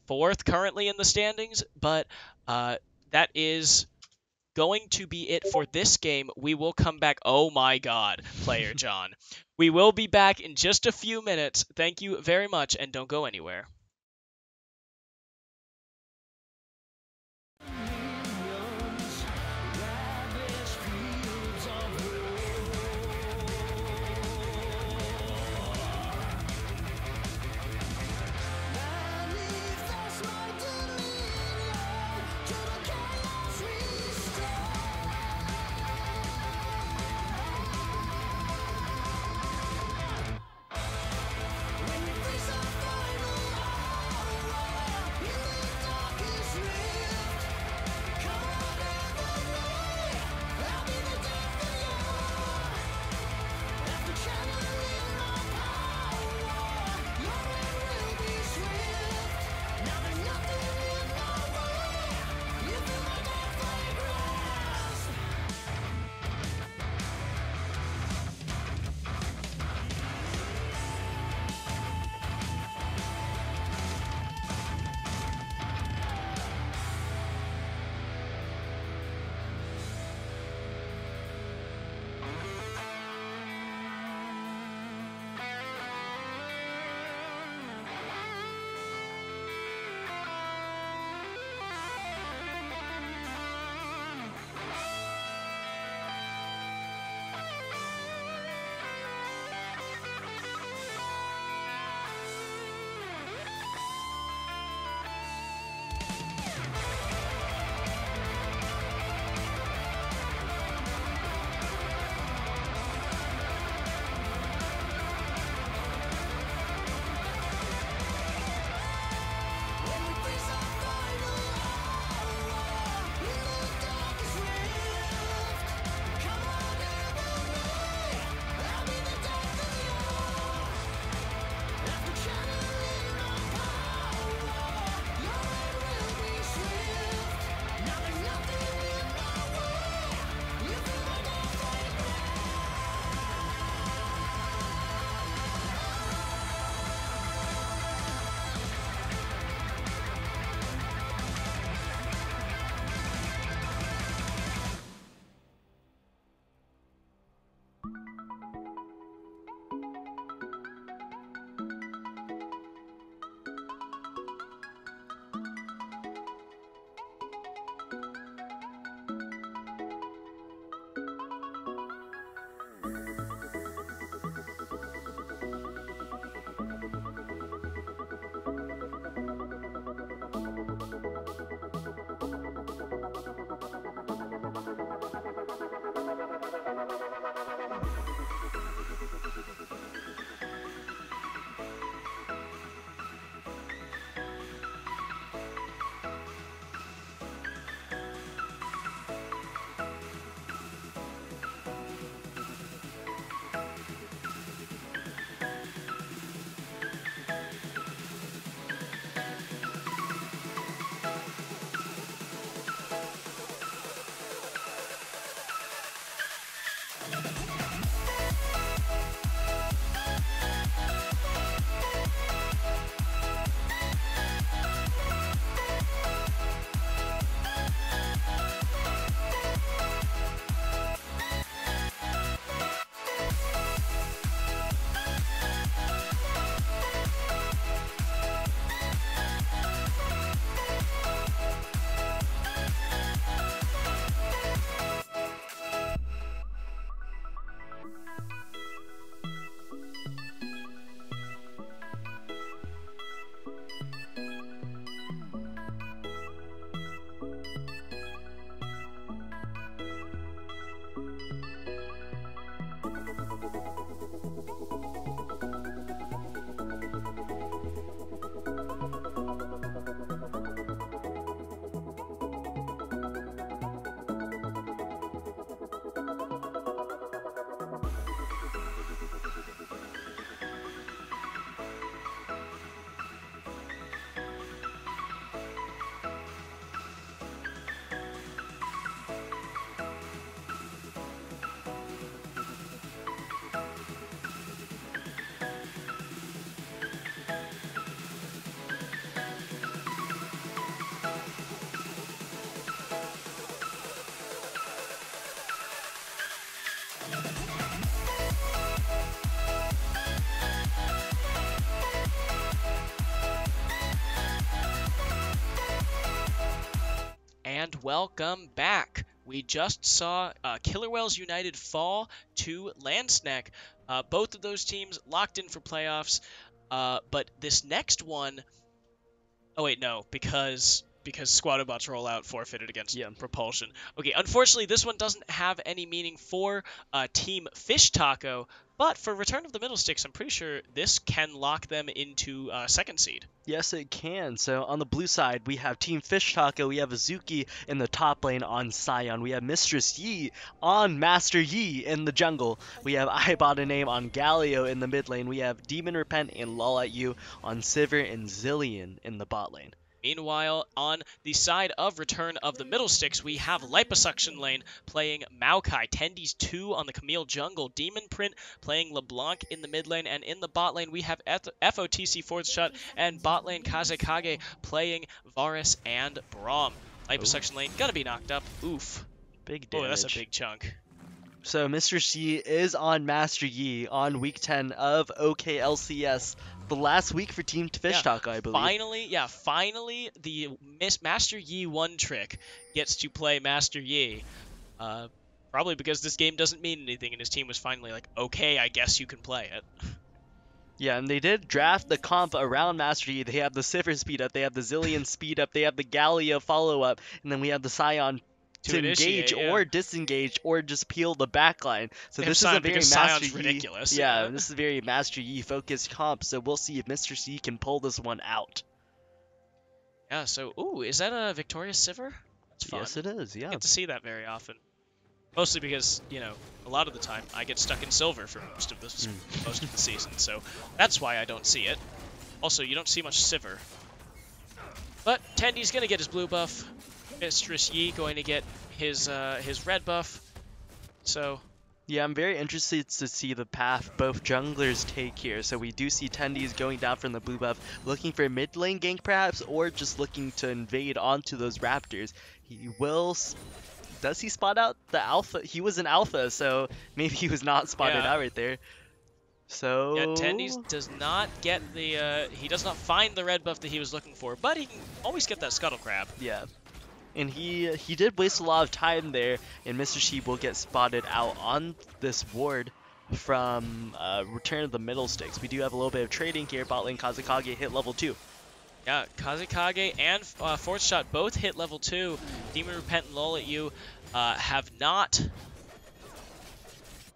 4th currently in the standings, but that is going to be it for this game. We will come back. Oh my god, Player John. We will be back in just a few minutes. Thank you very much, and don't go anywhere. And welcome back. We just saw Killer Whales United fall to Landsneck. Both of those teams locked in for playoffs. But this next one, oh wait, no, because Squadobots rollout forfeited against Propulsion. Okay, unfortunately, this one doesn't have any meaning for Team Fish Taco, but for Return of the Middle Sticks, I'm pretty sure this can lock them into second seed. Yes, it can. So on the blue side, we have Team Fish Taco. We have Azuki in the top lane on Scion. We have Mistress Yi on Master Yi in the jungle. We have Ibotaname on Galio in the mid lane. We have Demon Repent and Lull at You on Sivir and Zillion in the bot lane. Meanwhile, on the side of Return of the Middle Sticks, we have Liposuction Lane playing Maokai, Tendies 2 on the Camille jungle, Demon Print playing LeBlanc in the mid lane, and in the bot lane we have FOTC Fourth Shot and bot lane Kazekage playing Varus and Braum. Liposuction Lane gonna be knocked up. Oof. Big damage. Oh, that's a big chunk. So Mr. Yi is on Master Yi on week 10 of OKLCS. The last week for Team Fish Taco, I believe. Finally, the Master Yi 1 trick gets to play Master Yi. Probably because this game doesn't mean anything, and his team was finally like, okay, I guess you can play it. Yeah, and they did draft the comp around Master Yi. They have the Sivir speed up, they have the Zillion speed up, they have the Galio follow up, and then we have the Scion to engage or disengage or just peel the backline. So this is a very Master Yi ridiculous. Yeah, this is a very Master Yi focused comp. So we'll see if Mr. C can pull this one out. Yeah. So, ooh, is that a Victorious Sivir? That's fun. Yes, it is. Yeah. I get to see that very often. Mostly because, you know, a lot of the time I get stuck in silver for most of the season, so that's why I don't see it. Also, you don't see much Sivir. But Tendi's gonna get his blue buff. Mistress Yi going to get his red buff. So yeah, I'm very interested to see the path both junglers take here. So we do see Tendi's going down from the blue buff, looking for mid lane gank perhaps, or just looking to invade onto those raptors. He will. Does he spot out the alpha? He was an alpha, so maybe he was not spotted out right there. So yeah, Tendi's does not get the he does not find the red buff that he was looking for, but he can always get that scuttle crab. Yeah. And he did waste a lot of time there, and Mr. Sheep will get spotted out on this ward from Return of the Middle Sticks. We do have a little bit of trading here. Bot lane Kazekage hit level 2. Yeah, Kazekage and Fourth Shot both hit level 2. Demon Repent and Lull at You have not.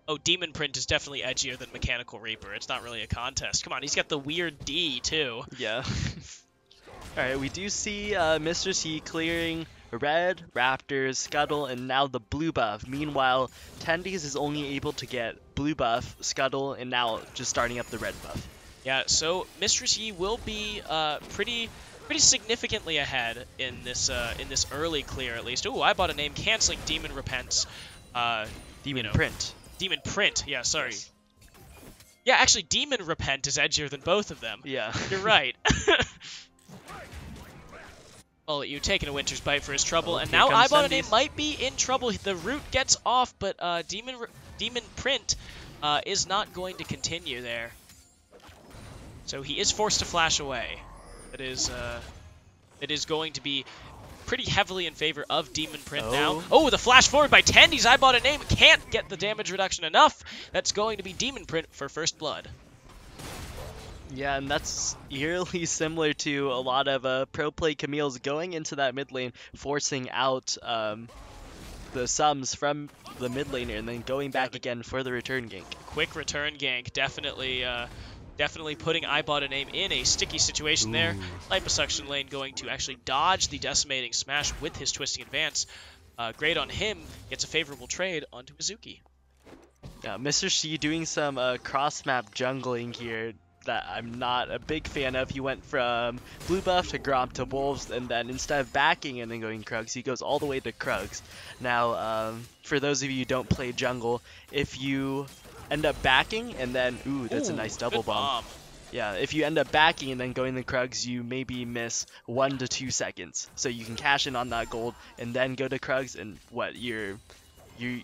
Oh, Demon Print is definitely edgier than Mechanical Reaper. It's not really a contest. Come on, he's got the weird D too. Yeah. Alright, we do see Mr. C clearing red, raptors, scuttle, and now the blue buff. Meanwhile, Tendies is only able to get blue buff, scuttle, and now just starting up the red buff. Yeah, so Mistress Yi will be pretty significantly ahead in this early clear at least. Ooh, I bought a name canceling Demon Repent's Print. Demon Print. Yeah, sorry. Yes. Yeah, actually, Demon Repent is edgier than both of them. Yeah. You're right. Well, you taking a Winter's Bite for his trouble, and now Ibotaname might be in trouble. The root gets off, but Demon Print is not going to continue there. So he is forced to flash away. It is going to be pretty heavily in favor of Demon Print now. Oh, the flash forward by Tendi's Ibotaname can't get the damage reduction enough. That's going to be Demon Print for first blood. Yeah, and that's eerily similar to a lot of pro play Camille's going into that mid lane, forcing out the sums from the mid laner, and then going back again for the return gank. Quick return gank, definitely putting Ibotaname in a sticky situation there. Liposuction Lane going to actually dodge the decimating smash with his twisting advance. Great on him, gets a favorable trade onto Azuki. Yeah, Mr. Shi doing some cross-map jungling here that I'm not a big fan of. He went from blue buff to Gromp to Wolves, and then instead of backing and then going Krugs, he goes all the way to Krugs. Now, for those of you who don't play jungle, if you end up backing and then, that's a nice double bomb. Yeah, if you end up backing and then going to Krugs, you maybe miss 1 to 2 seconds. So you can cash in on that gold and then go to Krugs, and you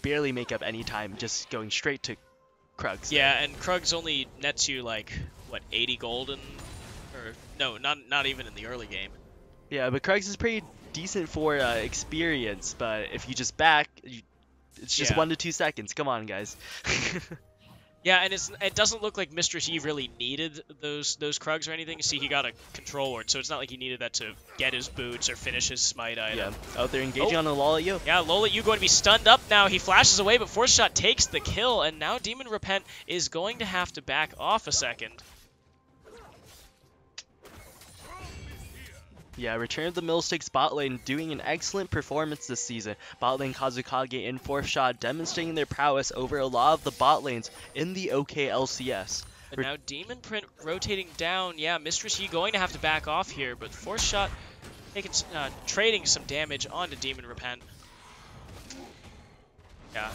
barely make up any time just going straight to Krugs. Yeah, and Krugs only nets you like what, 80 gold or no, not even in the early game. Yeah, but Krugs is pretty decent for experience, but if you just back, it's just Yeah. 1 to 2 seconds. Come on, guys. Yeah, and it doesn't look like Mistress Yi really needed those Krugs or anything. See, he got a Control Ward, so it's not like he needed that to get his boots or finish his smite item. Yeah. Oh, they're engaging on a Lola Yo. Yeah, Lola Yu going to be stunned up now. He flashes away, but Force Shot takes the kill, and now Demon Repent is going to have to back off a second. Yeah, Return of the Millsticks bot lane doing an excellent performance this season. Bot lane Kazukage and Fourth Shot demonstrating their prowess over a lot of the bot lanes in the OKLCS. And now Demon Print rotating down. Yeah, Mistress Yi going to have to back off here, but Force Shot taking, trading some damage onto Demon Repent. Yeah.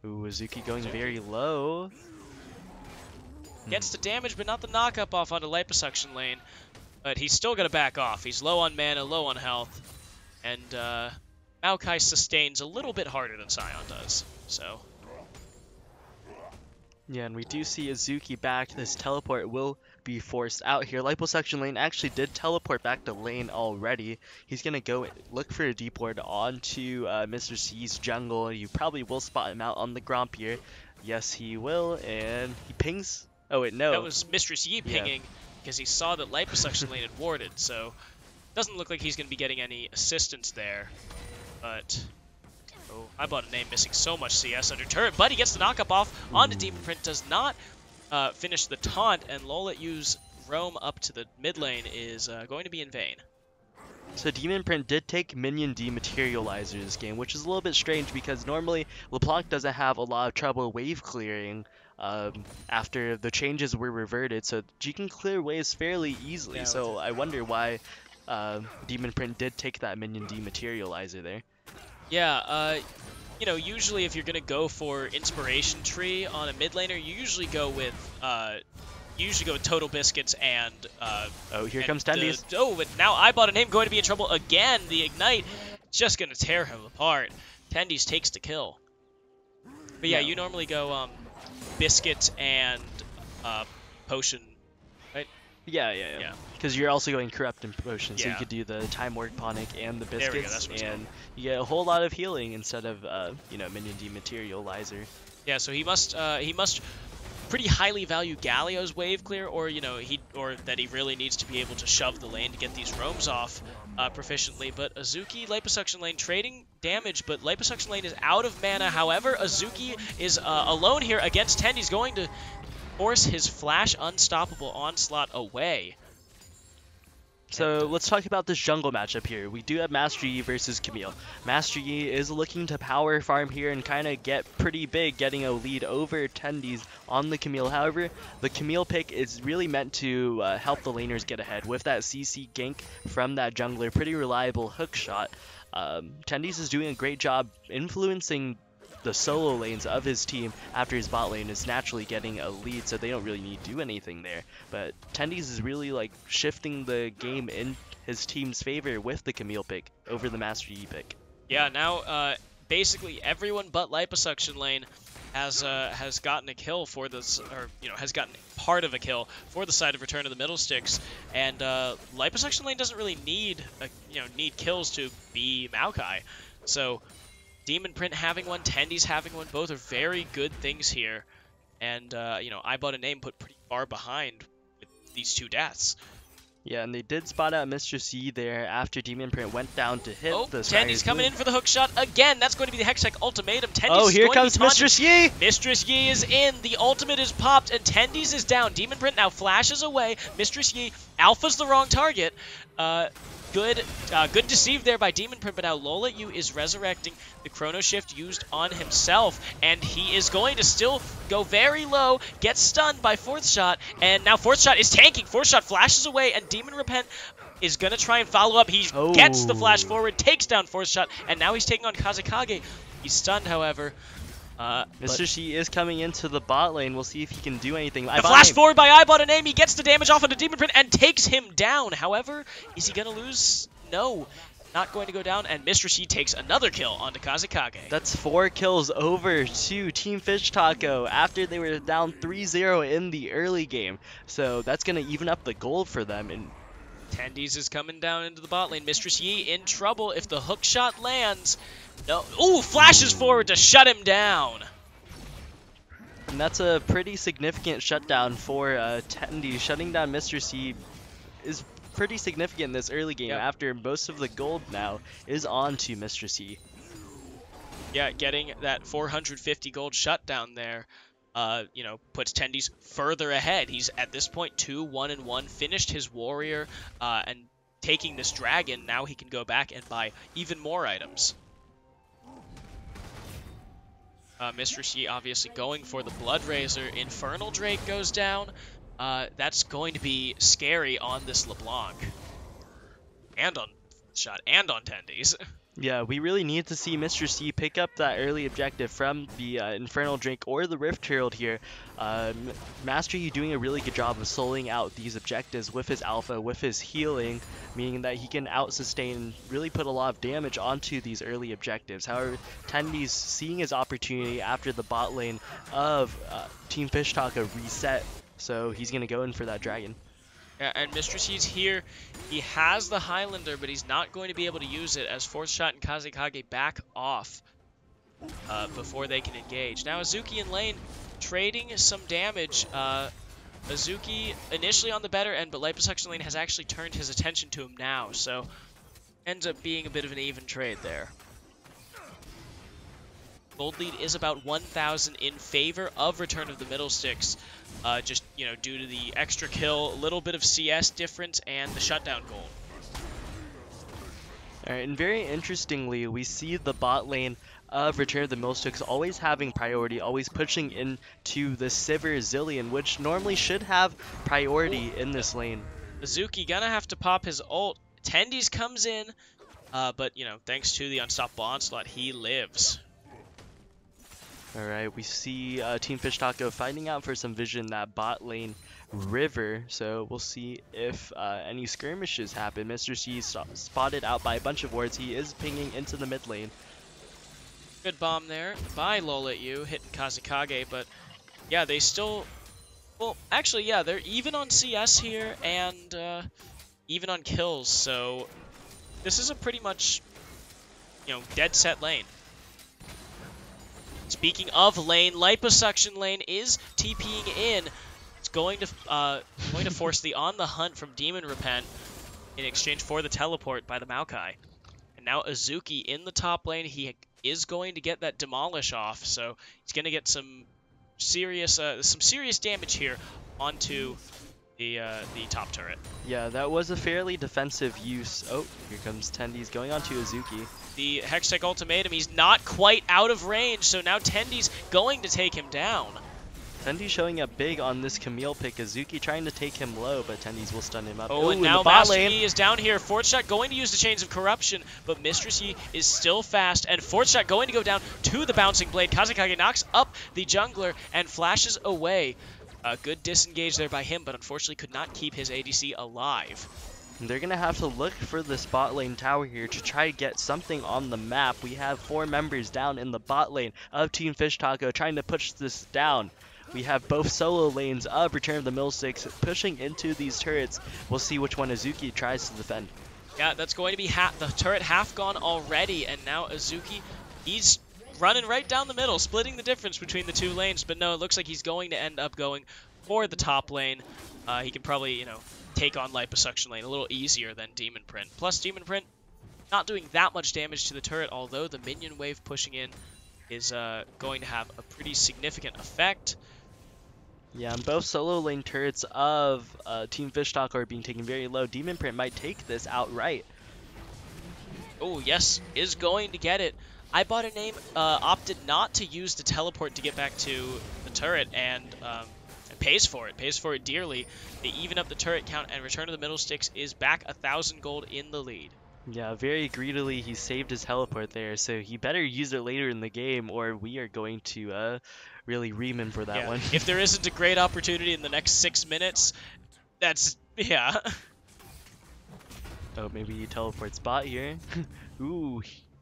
Ooh, Azuki going very low. Gets the damage, but not the knock-up off onto Liposuction lane. But he's still going to back off. He's low on mana, low on health. And Maokai sustains a little bit harder than Sion does. So. Yeah, and we do see Azuki back. This teleport will be forced out here. Liposuction lane actually did teleport back to lane already. He's going to go look for a deep ward onto Mr. C's jungle. You probably will spot him out on the Gromp here. Yes, he will. And he pings. Oh, wait, no. That was Mistress Yi pinging. Yeah. Because he saw that Liposuction lane had warded, so doesn't look like he's going to be getting any assistance there. But oh, I bought a name missing so much CS under turret, but he gets the knock-up off onto Demon Print, does not finish the taunt, and Lola Yu's roam up to the mid lane is going to be in vain. So Demon Print did take minion dematerializer this game, which is a little bit strange because normally LeBlanc doesn't have a lot of trouble wave clearing after the changes were reverted, so G can clear waves fairly easily. Yeah, so I wonder why Demon Print did take that minion dematerializer there. Yeah, you know, usually if you're gonna go for Inspiration Tree on a mid laner, you usually go with Total Biscuits and oh, here comes Tendies. Oh, but now I bought a name going to be in trouble again. The Ignite just gonna tear him apart. Tendies takes the kill. But yeah, you normally go Biscuit and Potion, right? Yeah. Because you're also going Corrupt and Potion, so yeah. You could do the Time Ward Ponic and the Biscuits, there we go, that's and you get a whole lot of healing instead of you know, minion dematerializer. Yeah, so he must pretty highly value Galio's wave clear, or that he really needs to be able to shove the lane to get these roams off proficiently. But Azuki, Liposuction lane trading damage, but Liposuction lane is out of mana. However, Azuki is alone here against Ten. He's going to force his Flash Unstoppable Onslaught away. So let's talk about this jungle matchup here. We do have Master Yi versus Camille. Master Yi is looking to power farm here and kind of get pretty big, getting a lead over Tendies on the Camille. However, the Camille pick is really meant to help the laners get ahead. With that CC gank from that jungler, pretty reliable hook shot. Tendies is doing a great job influencing the solo lanes of his team after his bot lane is naturally getting a lead, so they don't really need to do anything there. But Tendies is really like shifting the game in his team's favor with the Camille pick over the Master Yi pick. Yeah, now basically everyone but Liposuction lane has gotten a kill for this, or has gotten part of a kill for the side of Return of the Middle Sticks, and Liposuction lane doesn't really need kills to be Maokai, so. Demon Print having one, Tendies having one, both are very good things here. And, I bought a name put pretty far behind with these two deaths. Yeah, and they did spot out Mistress Yi there after Demon Print went down to hit the Tendies coming in for the hook shot again. That's going to be the Hextech ultimatum. Tendies here comes Mistress Yi! Mistress Yi is in. The ultimate is popped, and Tendies is down. Demon Print now flashes away. Mistress Yi alpha's the wrong target. Good deceive there by Demon Print, but now Lola Yu is resurrecting the Chrono Shift used on himself, and he is going to still go very low, get stunned by Fourth Shot, and now Fourth Shot is tanking. Fourth Shot flashes away, and Demon Repent is going to try and follow up. He gets the flash forward, takes down Fourth Shot, and now he's taking on Kazekage. He's stunned, however. Mr. Shi is coming into the bot lane. We'll see if he can do anything. The flash forward by I bought a name. He gets the damage off onto Demon Print and takes him down. However, is he going to lose? No, not going to go down. And Mr. Shi takes another kill onto Kazekage. That's 4 kills over to Team Fish Taco after they were down 3-0 in the early game. So that's going to even up the gold for them. And Tendies is coming down into the bot lane. Mistress Yi in trouble if the hook shot lands. No. Ooh, flashes forward to shut him down. And that's a pretty significant shutdown for Tendy. Shutting down Mistress Yi is pretty significant in this early game after most of the gold now is on to Mistress Yi. Yeah, getting that 450 gold shutdown there, you know, puts Tendies further ahead. He's at this point 2-1-1, finished his warrior, and taking this dragon. Now he can go back and buy even more items. Mistress Yi obviously going for the Blood Razor. Infernal Drake goes down. That's going to be scary on this LeBlanc. And on shot, and on Tendies. Yeah, we really need to see Mistress Yi pick up that early objective from the Infernal Drake or the Rift Herald here. Master Yi doing a really good job of soloing out these objectives with his alpha, with his healing, meaning that he can out-sustain and really put a lot of damage onto these early objectives. However, Tendi's seeing his opportunity after the bot lane of Team Fish Taco reset, so he's going to go in for that dragon. Yeah, and Mistress Yi's here. He has the Highlander, but he's not going to be able to use it as Fourth Shot and Kazekage back off before they can engage. Now Azuki in lane trading some damage. Azuki initially on the better end, but Liposuction lane has actually turned his attention to him now, so ends up being a bit of an even trade there. Gold lead is about 1,000 in favor of Return of the Middlesticks. Just, you know, due to the extra kill, a little bit of CS difference, and the shutdown gold. Alright, and very interestingly, we see the bot lane of Return of the Middlesticks always having priority, always pushing into the Sivir Zillion, which normally should have priority in this lane. Azuki gonna have to pop his ult. Tendies comes in, but, you know, thanks to the Unstoppable Onslaught, he lives. Alright, we see Team Fish Taco finding out for some vision that bot lane river, so we'll see if any skirmishes happen. Mr. C spotted out by a bunch of wards. He is pinging into the mid lane. Good bomb there by Loletyu, hitting Kazekage, but yeah, they still... Well, actually, yeah, they're even on CS here and even on kills, so this is a pretty much, you know, dead set lane. Speaking of lane, Liposuction lane is TPing in. It's going to force the On the Hunt from Demon Repent in exchange for the teleport by the Maokai. And now Azuki in the top lane. He is going to get that Demolish off, so he's going to get some serious damage here onto the top turret. Yeah, that was a fairly defensive use. Oh, here comes Tendies going on to Azuki. The Hextech Ultimatum, he's not quite out of range, so now Tendi's going to take him down. Tendi's showing up big on this Camille pick. Azuki trying to take him low, but Tendi's will stun him up. Oh, and now Master Yi is down here. Fourth Shot going to use the Chains of Corruption, but Mistress Yi is still fast, and Fourth Shot going to go down to the Bouncing Blade. Kazekage knocks up the jungler and flashes away. A good disengage there by him, but unfortunately could not keep his ADC alive. They're going to have to look for this bot lane tower here to try to get something on the map. We have 4 members down in the bot lane of Team Fish Taco trying to push this down. We have both solo lanes of Return of the Middlesticks pushing into these turrets. We'll see which one Azuki tries to defend. Yeah, that's going to be the turret half gone already, and now Azuki, he's running right down the middle, splitting the difference between the two lanes, but no, it looks like he's going to end up going for the top lane. He can probably, you know, take on Liposuction lane a little easier than Demon Print. Plus, Demon Print not doing that much damage to the turret, although the minion wave pushing in is going to have a pretty significant effect. Yeah, and both solo lane turrets of Team Fish Taco are being taken very low. Demon Print might take this outright. Oh, yes, is going to get it. I bought a name, opted not to use the teleport to get back to the turret, and pays for it dearly. They even up the turret count, and Return of the Middlesticks is back 1,000 gold in the lead. Yeah, very greedily he saved his teleport there, so he better use it later in the game, or we are going to really ream him for that one. If there isn't a great opportunity in the next 6 minutes, that's, yeah. Oh, maybe he teleports bot here. Ooh,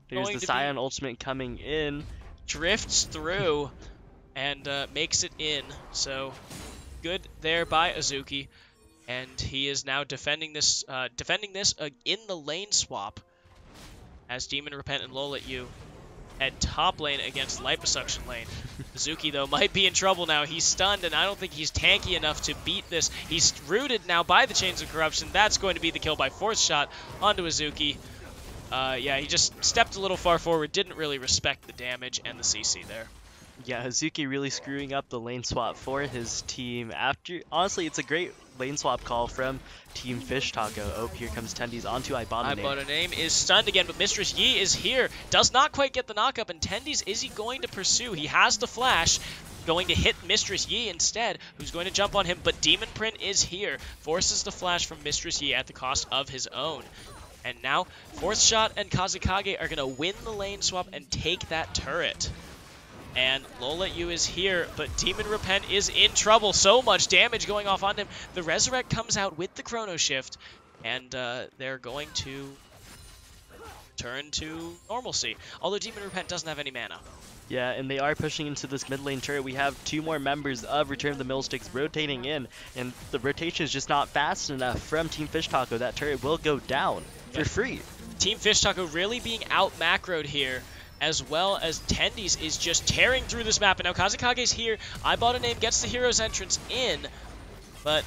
there's Going the to Scion ultimate coming in. Drifts through and makes it in, so good there by Azuki. And he is now defending this in the lane swap as Demon Repent and Lola you head top lane against Liposuction lane. Zuki, though, might be in trouble now. He's stunned, and I don't think he's tanky enough to beat this. He's rooted now by the Chains of Corruption. That's going to be the kill by Force Shot onto Azuki. Yeah, he just stepped a little far forward, didn't really respect the damage and the CC there. Yeah, Hazuki really screwing up the lane swap for his team. Honestly, it's a great lane swap call from Team Fish Taco. Oh, here comes Tendies onto Ibanane. Ibanane is stunned again, but Mistress Yi is here. Does not quite get the knockup, and Tendies, is he going to pursue? He has the flash, going to hit Mistress Yi instead, who's going to jump on him, but Demon Print is here. Forces the flash from Mistress Yi at the cost of his own. And now, Fourth Shot and Kazekage are going to win the lane swap and take that turret. And Lola Yu is here, but Demon Repent is in trouble. So much damage going off on him. The Resurrect comes out with the Chrono Shift, and they're going to turn to normalcy. Although Demon Repent doesn't have any mana. Yeah, and they are pushing into this mid lane turret. We have 2 more members of Return of the Millsticks rotating in, and the rotation is just not fast enough from Team Fish Taco. That turret will go down for free. Team Fish Taco really being out macroed here, as well as Tendies is just tearing through this map. And now Kazekage's here. Ibanane gets the hero's entrance in, but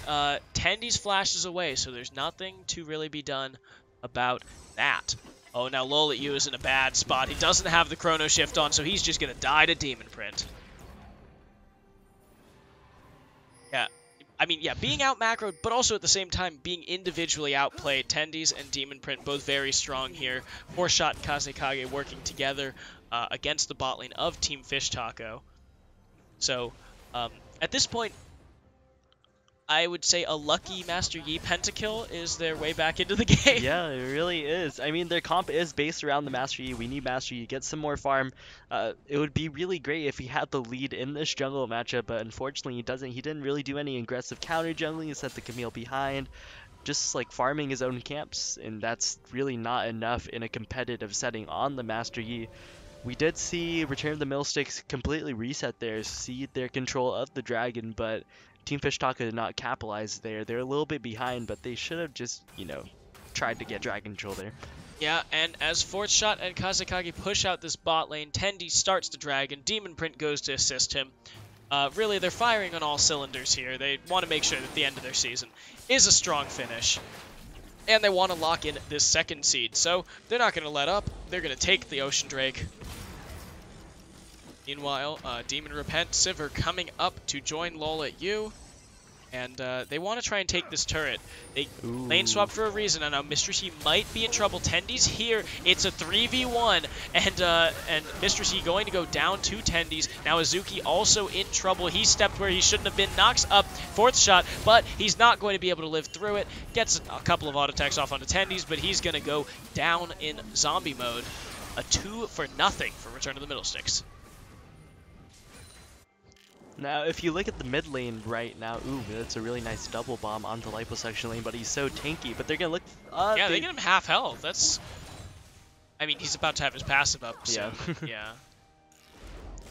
Tendies flashes away, so there's nothing to really be done about that. Oh, now Lola Yu is in a bad spot. He doesn't have the Chrono Shift on, so he's just going to die to Demon Print. Yeah. I mean, yeah, being out macroed, but also at the same time being individually outplayed. Tendies and Demon Print both very strong here. Four Shot and Kazekage working together against the bot lane of Team Fish Taco. So, at this point, I would say a lucky Master Yi pentakill is their way back into the game. Yeah, it really is. I mean, their comp is based around the Master Yi. We need Master Yi, get some more farm. It would be really great if he had the lead in this jungle matchup, but unfortunately he doesn't. He didn't really do any aggressive counter jungling. He set the Camille behind, just like farming his own camps, and that's really not enough in a competitive setting on the Master Yi. We did see Return of the Millsticks completely reset there, cede their control of the dragon, but Team Fish Taco did not capitalize there. They're a little bit behind, but they should have just, you know, tried to get dragon control there. Yeah, and as Fourth Shot and Kazekage push out this bot lane, Tendi starts the dragon, Demon Print goes to assist him. Really, they're firing on all cylinders here. They want to make sure that the end of their season is a strong finish. And they want to lock in this second seed, so they're not going to let up. They're going to take the Ocean Drake. Meanwhile, Demon Repent, Sivir coming up to join Lola Yu, and they want to try and take this turret. They lane swap for a reason, and now Mistress Yi might be in trouble. Tendies here, it's a 3v1, and Mistress Yi going to go down to Tendies. Now Azuki also in trouble. He stepped where he shouldn't have been, knocks up Fourth Shot, but he's not going to be able to live through it. Gets a couple of auto attacks off onto Tendies, but he's going to go down in zombie mode. A 2-0 for Return of the Middlesticks. Now, if you look at the mid lane right now, ooh, that's a really nice double bomb onto Liposuction lane, but he's so tanky. But they're going to look... yeah, they get him half health. That's... I mean, he's about to have his passive up, so... Yeah.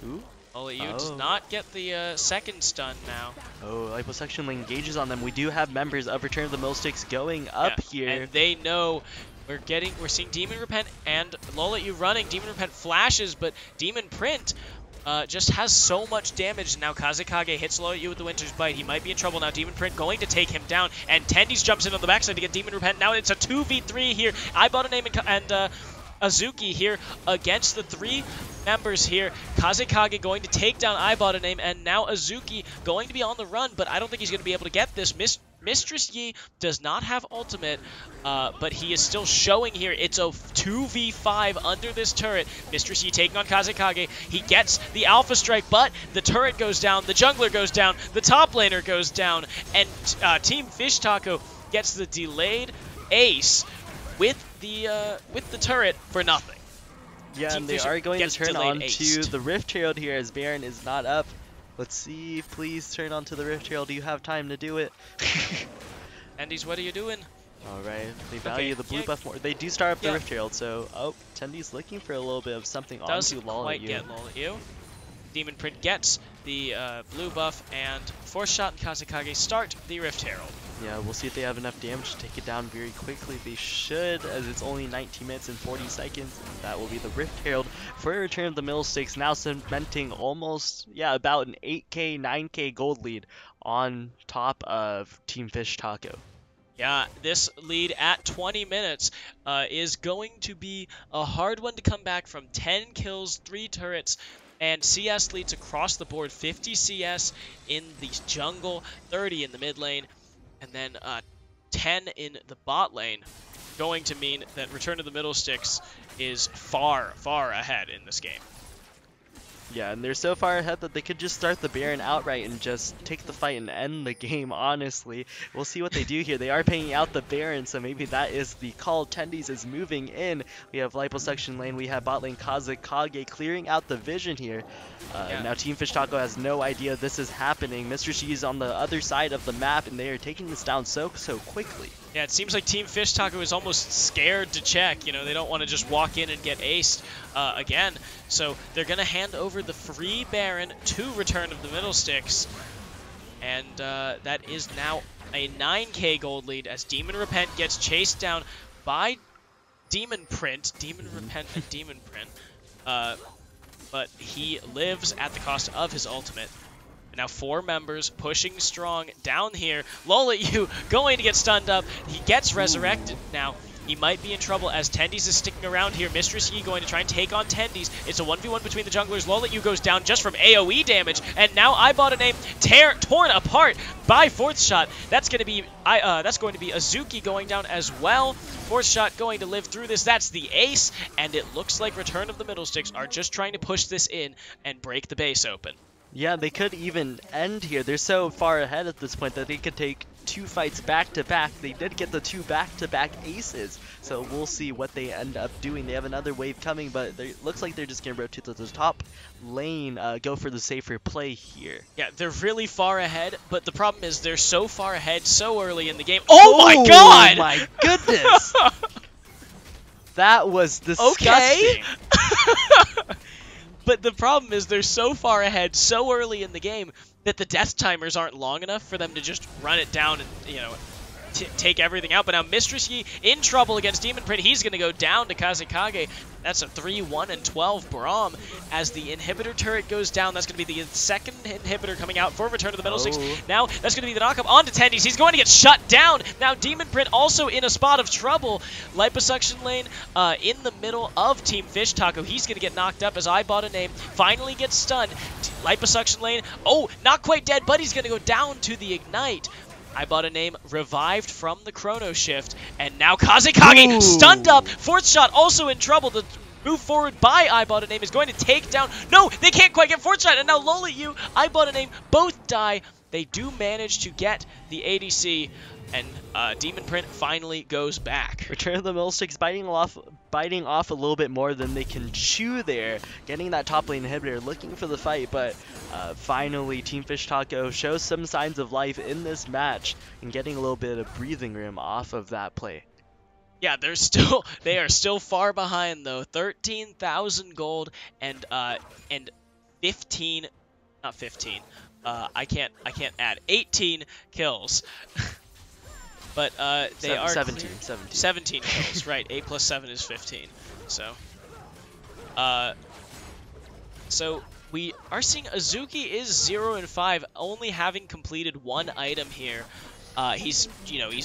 Ooh. Lola Yu does not get the second stun now. Oh, Liposuction lane engages on them. We do have members of Return of the Millsticks going up here. And they know... We're seeing Demon Repent and Lola Yu running. Demon Repent flashes, but Demon Print... just has so much damage. Now Kazekage hits Lola Yu with the Winter's Bite. He might be in trouble now. Demon Print going to take him down. And Tendies jumps in on the backside to get Demon Repent. Now it's a 2v3 here. Ibanane and Azuki here against the 3 members here. Kazekage going to take down Ibanane, and now Azuki going to be on the run, but I don't think he's going to be able to get this. Mistress Yi does not have ultimate, but he is still showing here. It's a 2v5 under this turret. Mistress Yi taking on Kazekage. He gets the Alpha Strike, but the turret goes down, the jungler goes down, the top laner goes down, and Team Fish Taco gets the delayed ace with the turret for nothing. Yeah, Team and they Fish are going to turn on to aced. the Rift Herald here as Baron is not up. Let's see, please turn on to the Rift Herald. Do you have time to do it? Tendies, what are you doing? Alright, they value the blue buff more. They do start up the Rift Herald, so... Oh, Tendies looking for a little bit of something onto Lola Yu. Doesn't quite get Lola Yu. Demon Print gets the blue buff, and Force Shot and Kazekage start the Rift Herald. Yeah, we'll see if they have enough damage to take it down very quickly. They should, as it's only 19 minutes and 40 seconds. That will be the Rift Herald for a return of the Middle Sticks, now cementing almost, about an 8k, 9k gold lead on top of Team Fish Taco. Yeah, this lead at 20 minutes is going to be a hard one to come back from. 10 kills, 3 turrets, and CS leads across the board. 50 CS in the jungle, 30 in the mid lane, and then 10 in the bot lane. Going to mean that Return of the Middle Sticks is far, far ahead in this game. Yeah, and they're so far ahead that they could just start the Baron outright and just take the fight and end the game, honestly. We'll see what they do here. They are paying out the Baron, so maybe that is the call. Tendies is moving in. We have liposuction lane. We have bot lane Kazekage clearing out the vision here. Now Team Fish Taco has no idea this is happening. Mr. Shi is on the other side of the map, and they are taking this down so quickly. Yeah, it seems like Team Fish Taco is almost scared to check. You know, they don't want to just walk in and get aced again. So they're going to hand over the free Baron to Return of the Middle Sticks. And that is now a 9k gold lead as Demon Repent gets chased down by Demon Print. Demon Repent and Demon Print. But he lives at the cost of his ultimate. Now 4 members pushing strong down here. Lolityu going to get stunned up. He gets resurrected now. He might be in trouble as Tendies is sticking around here. Mistress Yi going to try and take on Tendies. It's a 1v1 between the junglers. Lolityu goes down just from AoE damage. And now iBotAname torn apart by Fourth Shot. That's going to be Azuki going down as well. Fourth Shot going to live through this. That's the ace. And it looks like Return of the Middle Sticks are just trying to push this in and break the base open. Yeah, they could even end here. They're so far ahead at this point that they could take 2 fights back-to-back. They did get the 2 back-to-back aces, so we'll see what they end up doing. They have another wave coming, but it looks like they're just going to rotate to the top lane, go for the safer play here. Yeah, they're really far ahead, but the problem is they're so far ahead so early in the game. Oh my god! Oh my goodness! That was disgusting. Okay. But the problem is they're so far ahead so early in the game that the death timers aren't long enough for them to just run it down and, you know, take everything out. But now Mistress Yi in trouble against Demon Print. He's going to go down to Kazekage. That's a 3-1 and 12 Braum. As the inhibitor turret goes down, that's going to be the second inhibitor coming out for Return of the Middle Sticks. Now that's going to be the knockup onto Tendies. He's going to get shut down. Now Demon Print also in a spot of trouble. Liposuction lane in the middle of Team Fish Taco. He's going to get knocked up as iBotAname finally gets stunned. Liposuction lane, oh, not quite dead, but he's going to go down to the Ignite. iBotAname revived from the Chrono Shift, and now Kazekage stunned up. Fourth Shot also in trouble. The move forward by iBotAname is going to take down. No, they can't quite get Fourth Shot, and now Lolityu, iBotAname both die. They do manage to get the ADC, and Demon Print finally goes back. Return of the Middle Sticks biting off a little bit more than they can chew there. Getting that top lane inhibitor, looking for the fight, but finally Team Fish Taco shows some signs of life in this match and getting a little bit of breathing room off of that play. Yeah, they are still far behind though. 13,000 gold and 15, not 15. I can't add 18 kills. But they are 17 kills, right? 8 plus 7 is 15. So we are seeing Azuki is 0 and 5, only having completed 1 item here. He's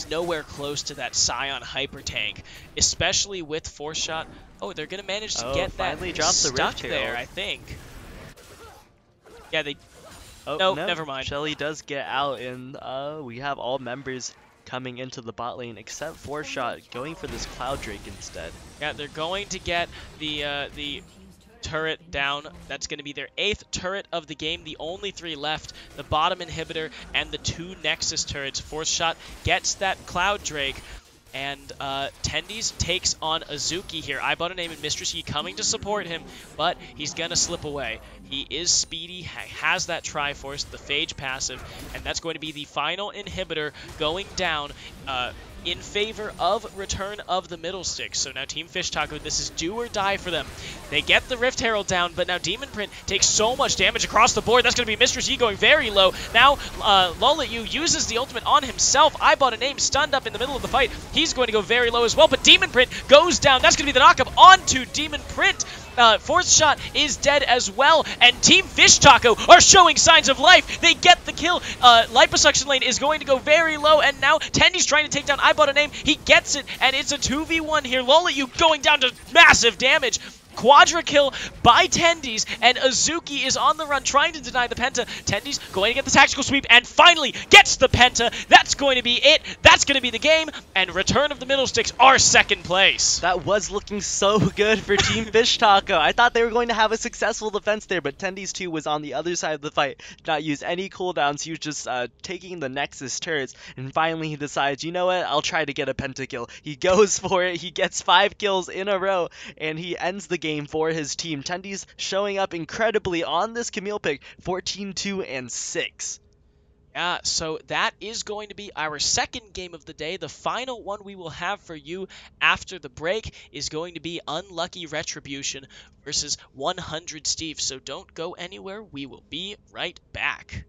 nowhere close to that Scion hyper tank, especially with Force Shot. Oh, they're gonna manage to get that stuck there, I think. Yeah, they. Oh, no, never mind. Shelly does get out, and we have all members coming into the bot lane except Force Shot going for this Cloud Drake instead. Yeah, they're going to get the turret down. That's going to be their 8th turret of the game. The only 3 left, the bottom inhibitor and the 2 Nexus turrets. Force Shot gets that Cloud Drake, and Tendies takes on Azuki here. iBotAname and Mistress Yi coming to support him, but he's going to slip away. He is speedy, has that Triforce, the Phage passive, and that's going to be the final inhibitor going down. in favor of return of the middle stick. So now Team Fish Taco, this is do or die for them. They get the Rift Herald down, but now Demon Print takes so much damage across the board. That's going to be Mistress Yi going very low. Now, Lolayu uses the ultimate on himself. I bought a name stunned up in the middle of the fight. He's going to go very low as well, but Demon Print goes down. That's going to be the knockup onto Demon Print. Fourth shot is dead as well, and Team Fish Taco are showing signs of life. They get the kill. Liposuction Lane is going to go very low, and now Tendy's trying to take down I Bought a Name. He gets it, and it's a 2v1 here. Lolayu going down to massive damage. Quadra kill by Tendy's, and Azuki is on the run trying to deny the Penta. Tendy's going to get the tactical sweep and finally gets the Penta. That's going to be it. That's going to be the game, and Return of the Middle Sticks are second place. That was looking so good for Team Fish Taco. I thought they were going to have a successful defense there, but Tendy's 2 was on the other side of the fight. Did not use any cooldowns. He was just taking the Nexus turrets, and finally he decides, you know what, I'll try to get a pentakill. He goes for it. He gets 5 kills in a row, and he ends the game for his team. Tendy's showing up incredibly on this Camille pick, 14-2 and 6. Yeah, so that is going to be our second game of the day. The final one we will have for you after the break is going to be Unlucky Retribution versus 100 Steve. So don't go anywhere. We will be right back.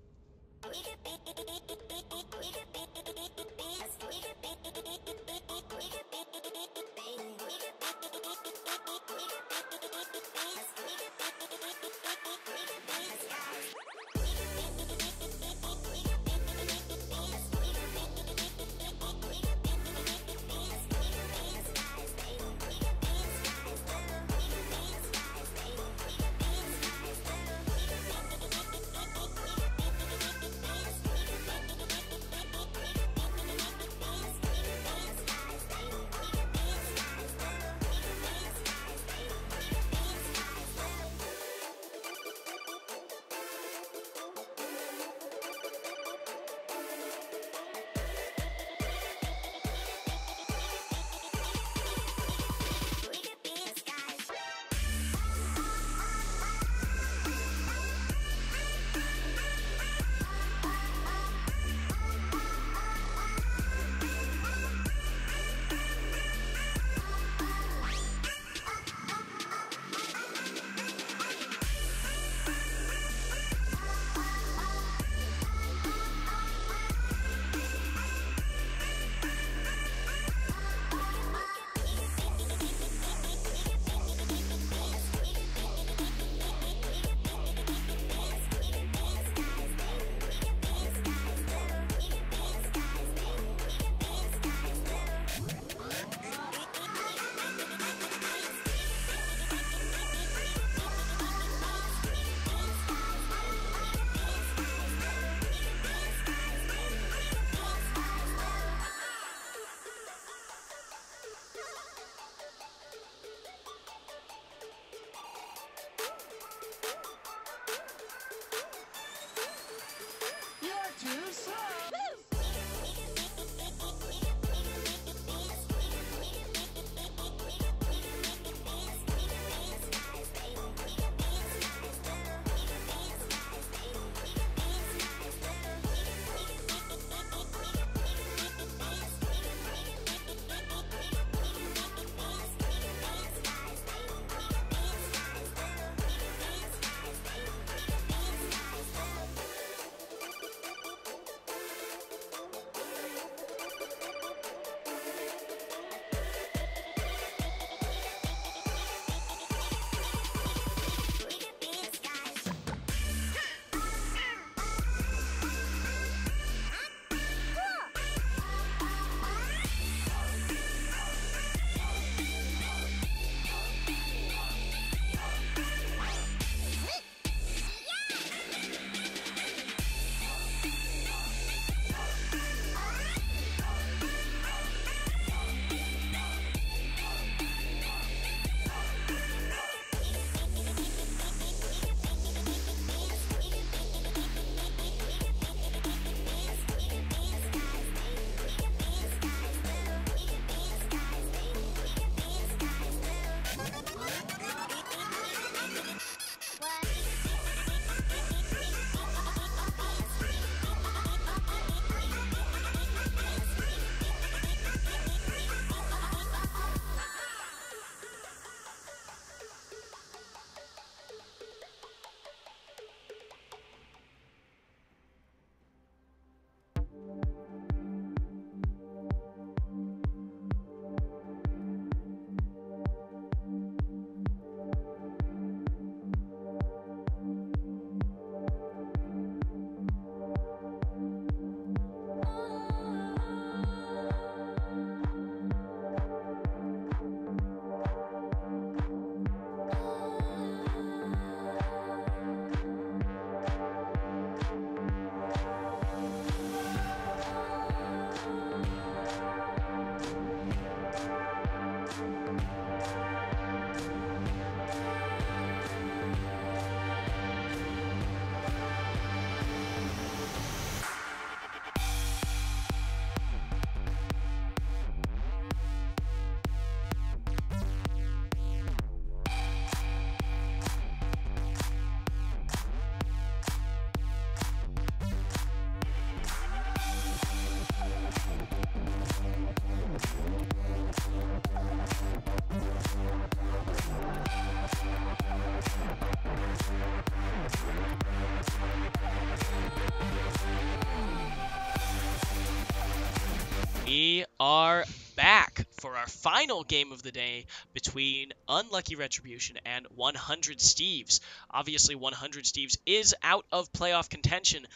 final game of the day between Unlucky Retribution and 100 Steves. Obviously, 100 Steves is out of playoff contention,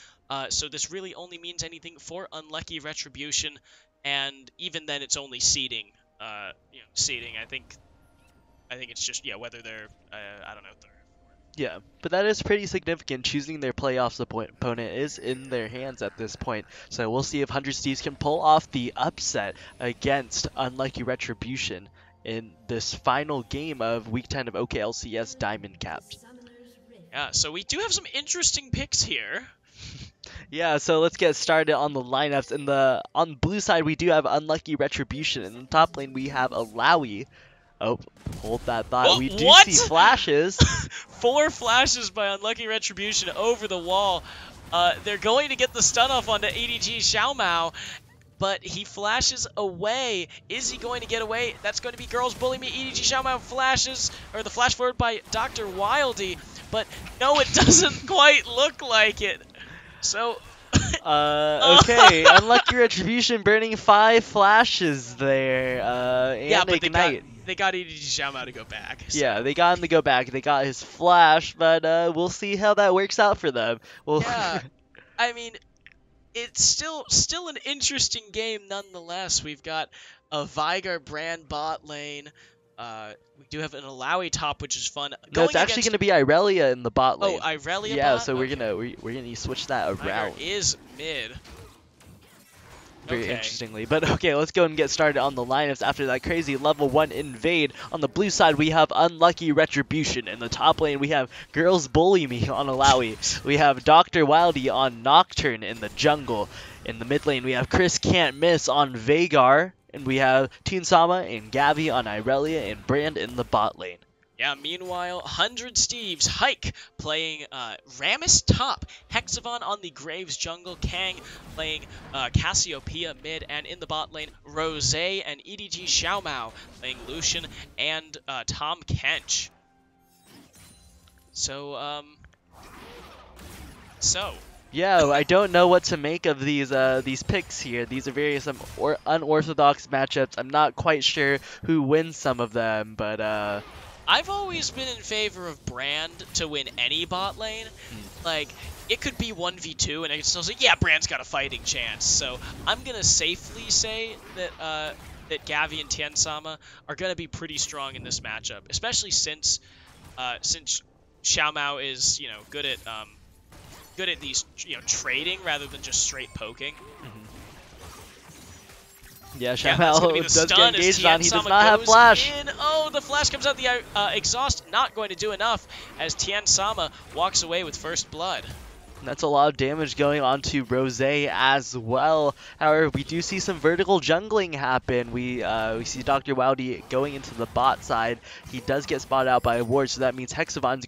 so this really only means anything for Unlucky Retribution, and even then, it's only seeding. Seeding. I think it's just whether they're I don't know, third. Yeah, but that is pretty significant. Choosing their playoffs opponent is in their hands at this point. So we'll see if 100 Steves can pull off the upset against Unlucky Retribution in this final game of Week 10 of OKLCS Diamond Capped. Yeah, so we do have some interesting picks here. Yeah, so let's get started on the lineups. On the blue side, we do have Unlucky Retribution. In the top lane, we have Alawi. Oh, hold that thought. Well, we do what? see flashes. 4 flashes by Unlucky Retribution over the wall. They're going to get the stun off onto ADG Xiaomao, but he flashes away. Is he going to get away? That's going to be Girls Bully Me. ADG Xiaomao flashes, or the flash forward by Dr. Wildy, but no, it doesn't quite look like it. So... okay, Unlucky Retribution burning 5 flashes there, and yeah, but Ignite. They got ADG Xiaomao to go back. So. Yeah, they got him to go back. They got his flash, but we'll see how that works out for them. Yeah, I mean, it's still an interesting game nonetheless. We've got a Vigar Brand bot lane. We do have an Alawi top, which is fun. No, it's actually going to be Irelia in the bot lane. Oh, Irelia yeah, bot? so we're gonna switch that around. Vigar is mid. Very Okay. interestingly. But okay, let's go and get started on the lineups after that crazy level 1 invade. On the blue side, we have Unlucky Retribution. In the top lane, we have Girls Bully Me on Alawi. We have Dr. Wildy on Nocturne in the jungle. In the mid lane, we have Chris Can't Miss on Vagar. And we have Teen Sama and Gavi on Irelia and Brand in the bot lane. Yeah, meanwhile, 100 Steves, Hike playing Rammus top, Hexavon on the Graves jungle, Kang playing Cassiopeia mid, and in the bot lane, Rose and EDG Xiaomao playing Lucian and Tom Kench. So, Yeah, I don't know what to make of these picks here. These are various unorthodox matchups. I'm not quite sure who wins some of them, but I've always been in favor of Brand to win any bot lane. Like, it could be 1v2, and I could still say, yeah, Brand's got a fighting chance. So I'm going to safely say that that Gavi and Tien Sama are going to be pretty strong in this matchup, especially since Xiaomao is, good at these, trading rather than just straight poking. Yeah, Xiaomao does get engaged on. He does not have flash. Oh, the flash comes out. The exhaust not going to do enough as Tien Sama walks away with first blood. That's a lot of damage going on to Rose as well. However, we do see some vertical jungling happen. We see Dr. Wildy going into the bot side. He does get spotted out by a ward, so that means Hexavon's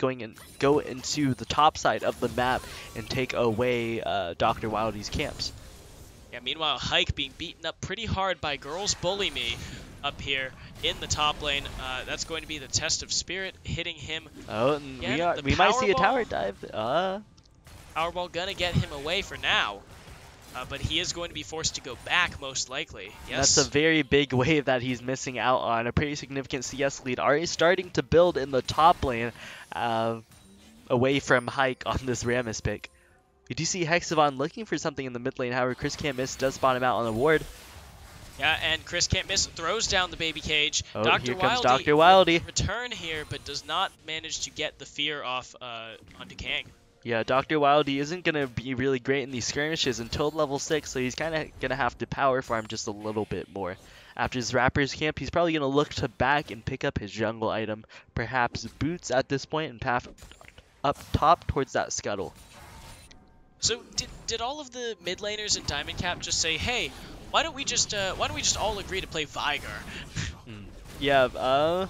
go into the top side of the map and take away Dr. Wildy's camps. Yeah, meanwhile, Hike being beaten up pretty hard by Girls Bully Me up here in the top lane. That's going to be the Test of Spirit hitting him. Oh, and again. we might see a tower dive. Powerball gonna get him away for now, but he is going to be forced to go back most likely. Yes. That's a very big wave that he's missing out on. A pretty significant CS lead already starting to build in the top lane away from Hike on this Rammus pick. We do see Hexavon looking for something in the mid lane. However, Chris Can't Miss does spot him out on the ward. Yeah, and Chris Can't Miss throws down the baby cage. Oh, here comes Dr. Wildy. Return here, but does not manage to get the fear off onto Kang. Yeah, Dr. Wildy isn't going to be really great in these skirmishes until level 6, so he's kind of going to have to power farm just a little bit more. After his Rapper's camp, he's probably going to look to back and pick up his jungle item, perhaps Boots at this point, and path up top towards that Scuttle. So did all of the mid laners in Diamond Cap just say, hey, why don't we just all agree to play Vigar? Yeah,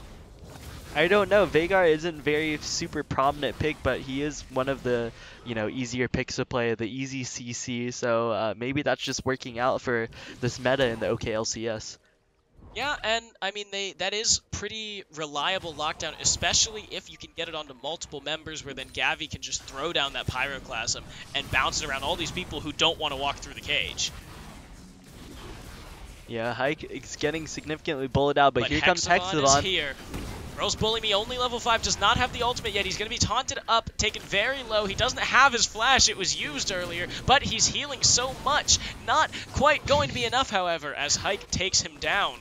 I don't know. Vagar isn't very super prominent pick, but he is one of the, easier picks to play, the easy CC, so maybe that's just working out for this meta in the OKLCS. Yeah, and I mean, that is pretty reliable lockdown, especially if you can get it onto multiple members where then Gavi can just throw down that Pyroclasm and bounce it around all these people who don't want to walk through the cage. Yeah, Hike is getting significantly bullied out, but here comes Hexavon is Hexavon. here. Girls Bully Me, only level 5, does not have the ultimate yet. He's going to be taunted up, taken very low. He doesn't have his flash. It was used earlier, but he's healing so much. Not quite going to be enough, however, as Hike takes him down.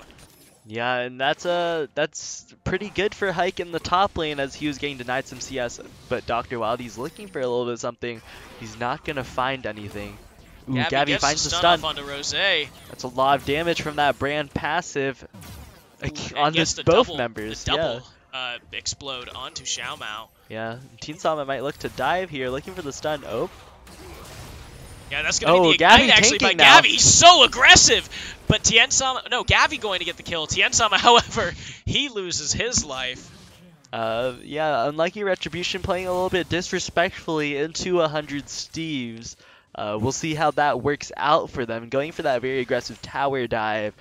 Yeah, and that's pretty good for Hike in the top lane as he was getting denied some CS. But Dr. Wildy's looking for a little bit of something. He's not going to find anything. Ooh, Gabby finds the stun. Off onto Rosé. That's a lot of damage from that brand passive on both double, members. The double explode onto Xiao Mao. Yeah, Teen Sama might look to dive here, looking for the stun. Oh. Yeah, that's going to be the Gabby ignite actually by now. Gabby. He's so aggressive. But Tien Sama, no, Gabby going to get the kill. Tien Sama, however, he loses his life. Yeah, Unlucky Retribution playing a little bit disrespectfully into 100 Steves. We'll see how that works out for them. Going for that very aggressive tower dive.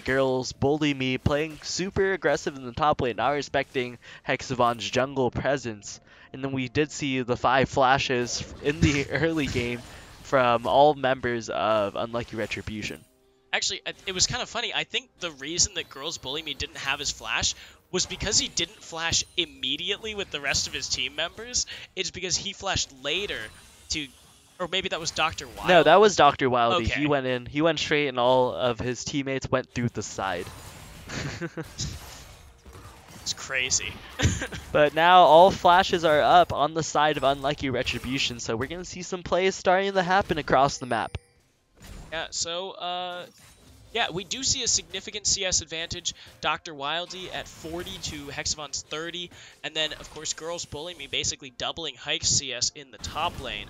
Girls Bully Me playing super aggressive in the top lane, not respecting Hexavon's jungle presence. And then we did see the 5 flashes in the early game from all members of Unlucky Retribution. Actually, it was kind of funny. I think the reason that Girls Bully Me didn't have his flash was because he didn't flash immediately with the rest of his team members. It's because he flashed later to... Or maybe that was Dr. Wild. No, that was Dr. Wildy. Okay. He went in. He went straight, and all of his teammates went through the side. It's crazy. But now all flashes are up on the side of Unlucky Retribution, so we're going to see some plays starting to happen across the map. Yeah, so, yeah, we do see a significant CS advantage. Dr. Wildy at 40 to Hexavon's 30. And then, of course, Girls Bully Me basically doubling Hike's CS in the top lane.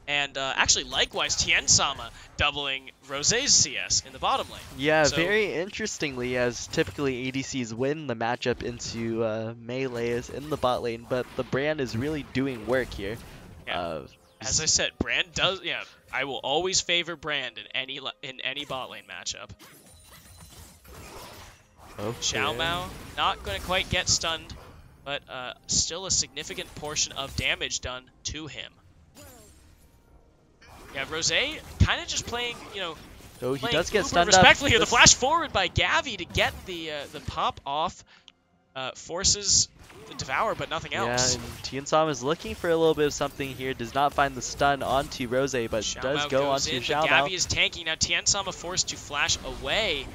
And actually, likewise, Tien Sama doubling Rosé's CS in the bottom lane. Yeah, so, very interestingly, as typically ADCs win the matchup into melees in the bot lane, but the brand is really doing work here. Yeah. As I said, Brand does. Yeah, I will always favor Brand in any bot lane matchup. Okay. Xiao Mao not going to quite get stunned, but still a significant portion of damage done to him. Yeah, Rosé kind of just playing, you know, oh, he does get stunned respectfully up. here. The flash forward by Gavi to get the pop off forces the Devour, but nothing else. Yeah, and Tien Sama is looking for a little bit of something here. Does not find the stun onto Rosé, but Xiao does Mao go goes onto in, Xiao but Mao. Gavi is tanking. Now Tien Sama forced to flash away.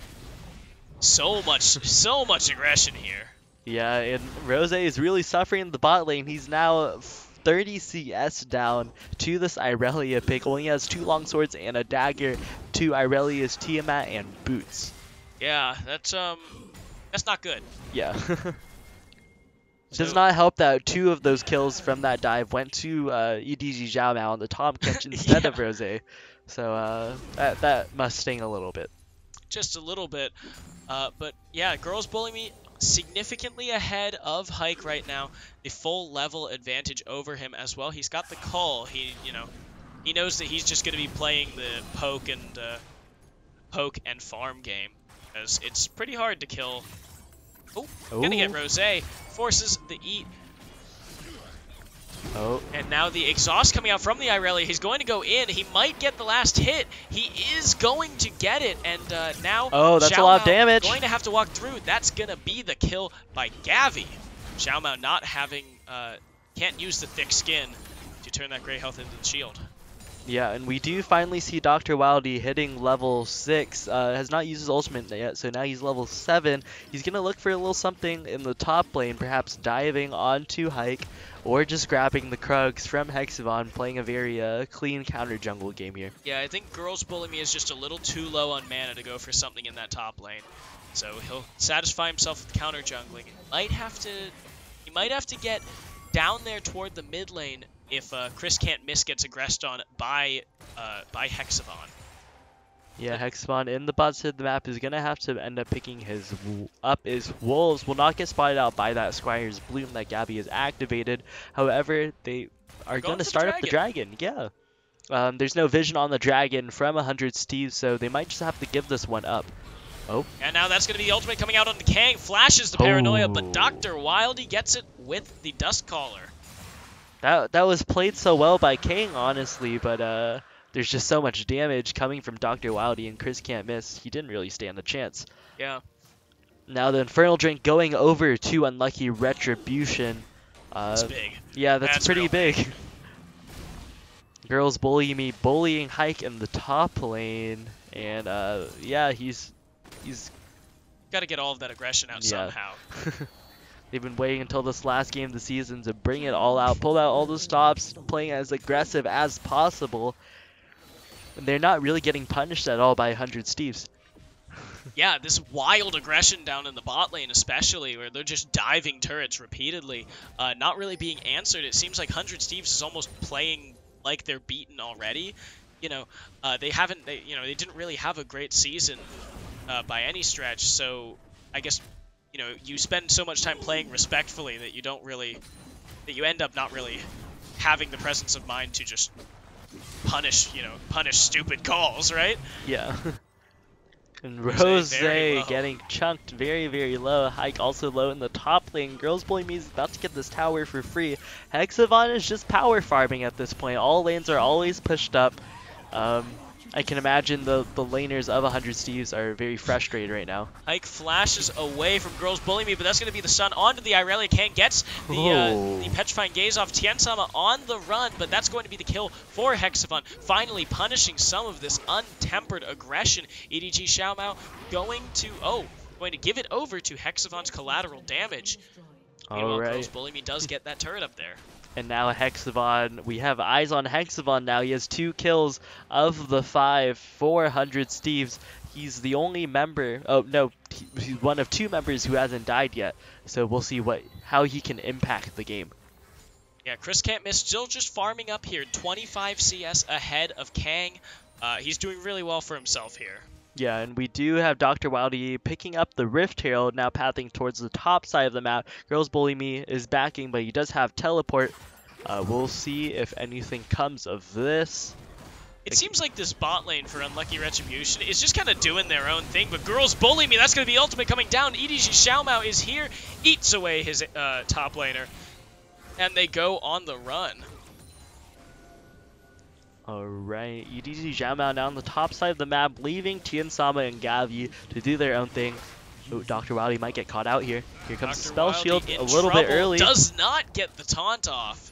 So much aggression here. Yeah, and Rosé is really suffering in the bot lane. He's now 30 CS down to this Irelia pick. Only has 2 long swords and a dagger to Irelia's Tiamat and boots. Yeah, that's not good. Yeah. Does not help that 2 of those kills from that dive went to EDG Xiao Mao on the top catch instead of Rosé. So that must sting a little bit. Just a little bit. But yeah, Girls Bully Me significantly ahead of Hike right now. The full level advantage over him as well. He's got the call. He knows that he's just going to be playing the poke and farm game, as it's pretty hard to kill. Oh, gonna get Rosé. Forces the eat. Oh. And now the exhaust coming out from the Irelia. He's going to go in. He might get the last hit. He is going to get it. And now that's a lot of damage. Going to have to walk through. That's going to be the kill by Gavi. Xiao Mao not having, can't use the thick skin to turn that gray health into the shield. Yeah, and we do finally see Dr. Wildy hitting level 6. Has not used his ultimate yet, so now he's level 7. He's going to look for a little something in the top lane, perhaps diving onto Hike, or just grabbing the Krugs from Hexavon, playing a very clean counter jungle game here. Yeah, I think Girls Bully Me is just a little too low on mana to go for something in that top lane. So he'll satisfy himself with counter jungling. He might have to get down there toward the mid lane if Chris Can't Miss gets aggressed on by Hexavon. Yeah, Hexavon in the bot side of the map is going to have to end up picking his wolves. Will not get spotted out by that Squire's Bloom that Gabby has activated. However, they are going to start up the dragon. Yeah. There's no vision on the dragon from 100 Steve, so they might just have to give this one up. Oh. And now that's going to be the ultimate coming out on the Kang. Flashes the paranoia, but Dr. Wildy gets it with the Dust Caller. That was played so well by Kang, honestly, but there's just so much damage coming from Dr. Wildy, and Chris can't miss. He didn't really stand a chance. Yeah. Now the Infernal Drink going over to Unlucky Retribution. That's big. Yeah, that's pretty real big. Girls Bully Me bullying Hike in the top lane, and yeah, he's got to get all of that aggression out somehow. They've been waiting until this last game of the season to bring it all out, pull out all the stops, playing as aggressive as possible. And they're not really getting punished at all by 100 Steves. Yeah, this wild aggression down in the bot lane especially, where they're just diving turrets repeatedly, not really being answered. It seems like 100 Steves is almost playing like they're beaten already. You know, they didn't really have a great season by any stretch, so I guess, you know, you spend so much time playing respectfully that you end up not really having the presence of mind to just punish stupid calls, right? Yeah. And Rose getting chunked very, very low. Hike also low in the top lane. Girls Bully Me is about to get this tower for free. Hexavon is just power farming at this point. All lanes are always pushed up. I can imagine the laners of 100 Steves are very frustrated right now. Hike flashes away from Girls Bully Me, but that's going to be the stun onto the Irelia. Kang gets the Petrifying Gaze off Tien-sama on the run, but that's going to be the kill for Hexavon, finally punishing some of this untempered aggression. EDG Xiaomao going to give it over to Hexavon's collateral damage. Meanwhile, Girls Bully Me does get that turret up there. And now Hexavon, we have eyes on Hexavon now. He has 2 kills of the 5, 400 Steves. He's the only member, he's one of 2 members who hasn't died yet. So we'll see how he can impact the game. Yeah, Chris can't miss, still just farming up here, 25 CS ahead of Kang. He's doing really well for himself here. Yeah, and we do have Dr. Wildy picking up the Rift Herald, now pathing towards the top side of the map. Girls Bully Me is backing, but he does have teleport. We'll see if anything comes of this. It seems like this bot lane for Unlucky Retribution is just kind of doing their own thing, but Girls Bully Me, that's going to be ultimate coming down. EDG Xiaomao is here, eats away his top laner, and they go on the run. Alright, EDG Xiaomao now on the top side of the map, leaving Tien-sama and Gavi to do their own thing. Oh, Dr. Wildy might get caught out here. Here comes the Spell Shield a little bit early. Does not get the taunt off.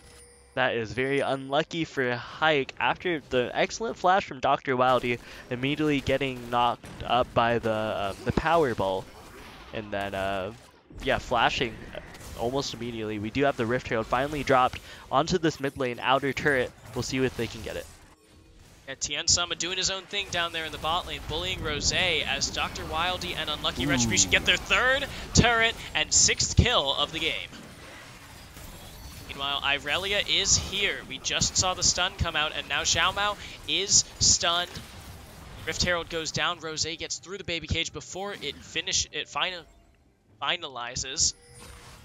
That is very unlucky for Hike after the excellent flash from Dr. Wildy, immediately getting knocked up by the Powerball. And then, yeah, flashing almost immediately. We do have the Rift Herald finally dropped onto this mid lane outer turret. We'll see if they can get it. Yeah, Tien-sama doing his own thing down there in the bot lane, bullying Rose as Dr. Wildy and Unlucky Retribution get their 3rd turret and 6th kill of the game. Meanwhile, Irelia is here. We just saw the stun come out, and now Xiaomao is stunned. Rift Herald goes down. Rose gets through the baby cage before it finalizes.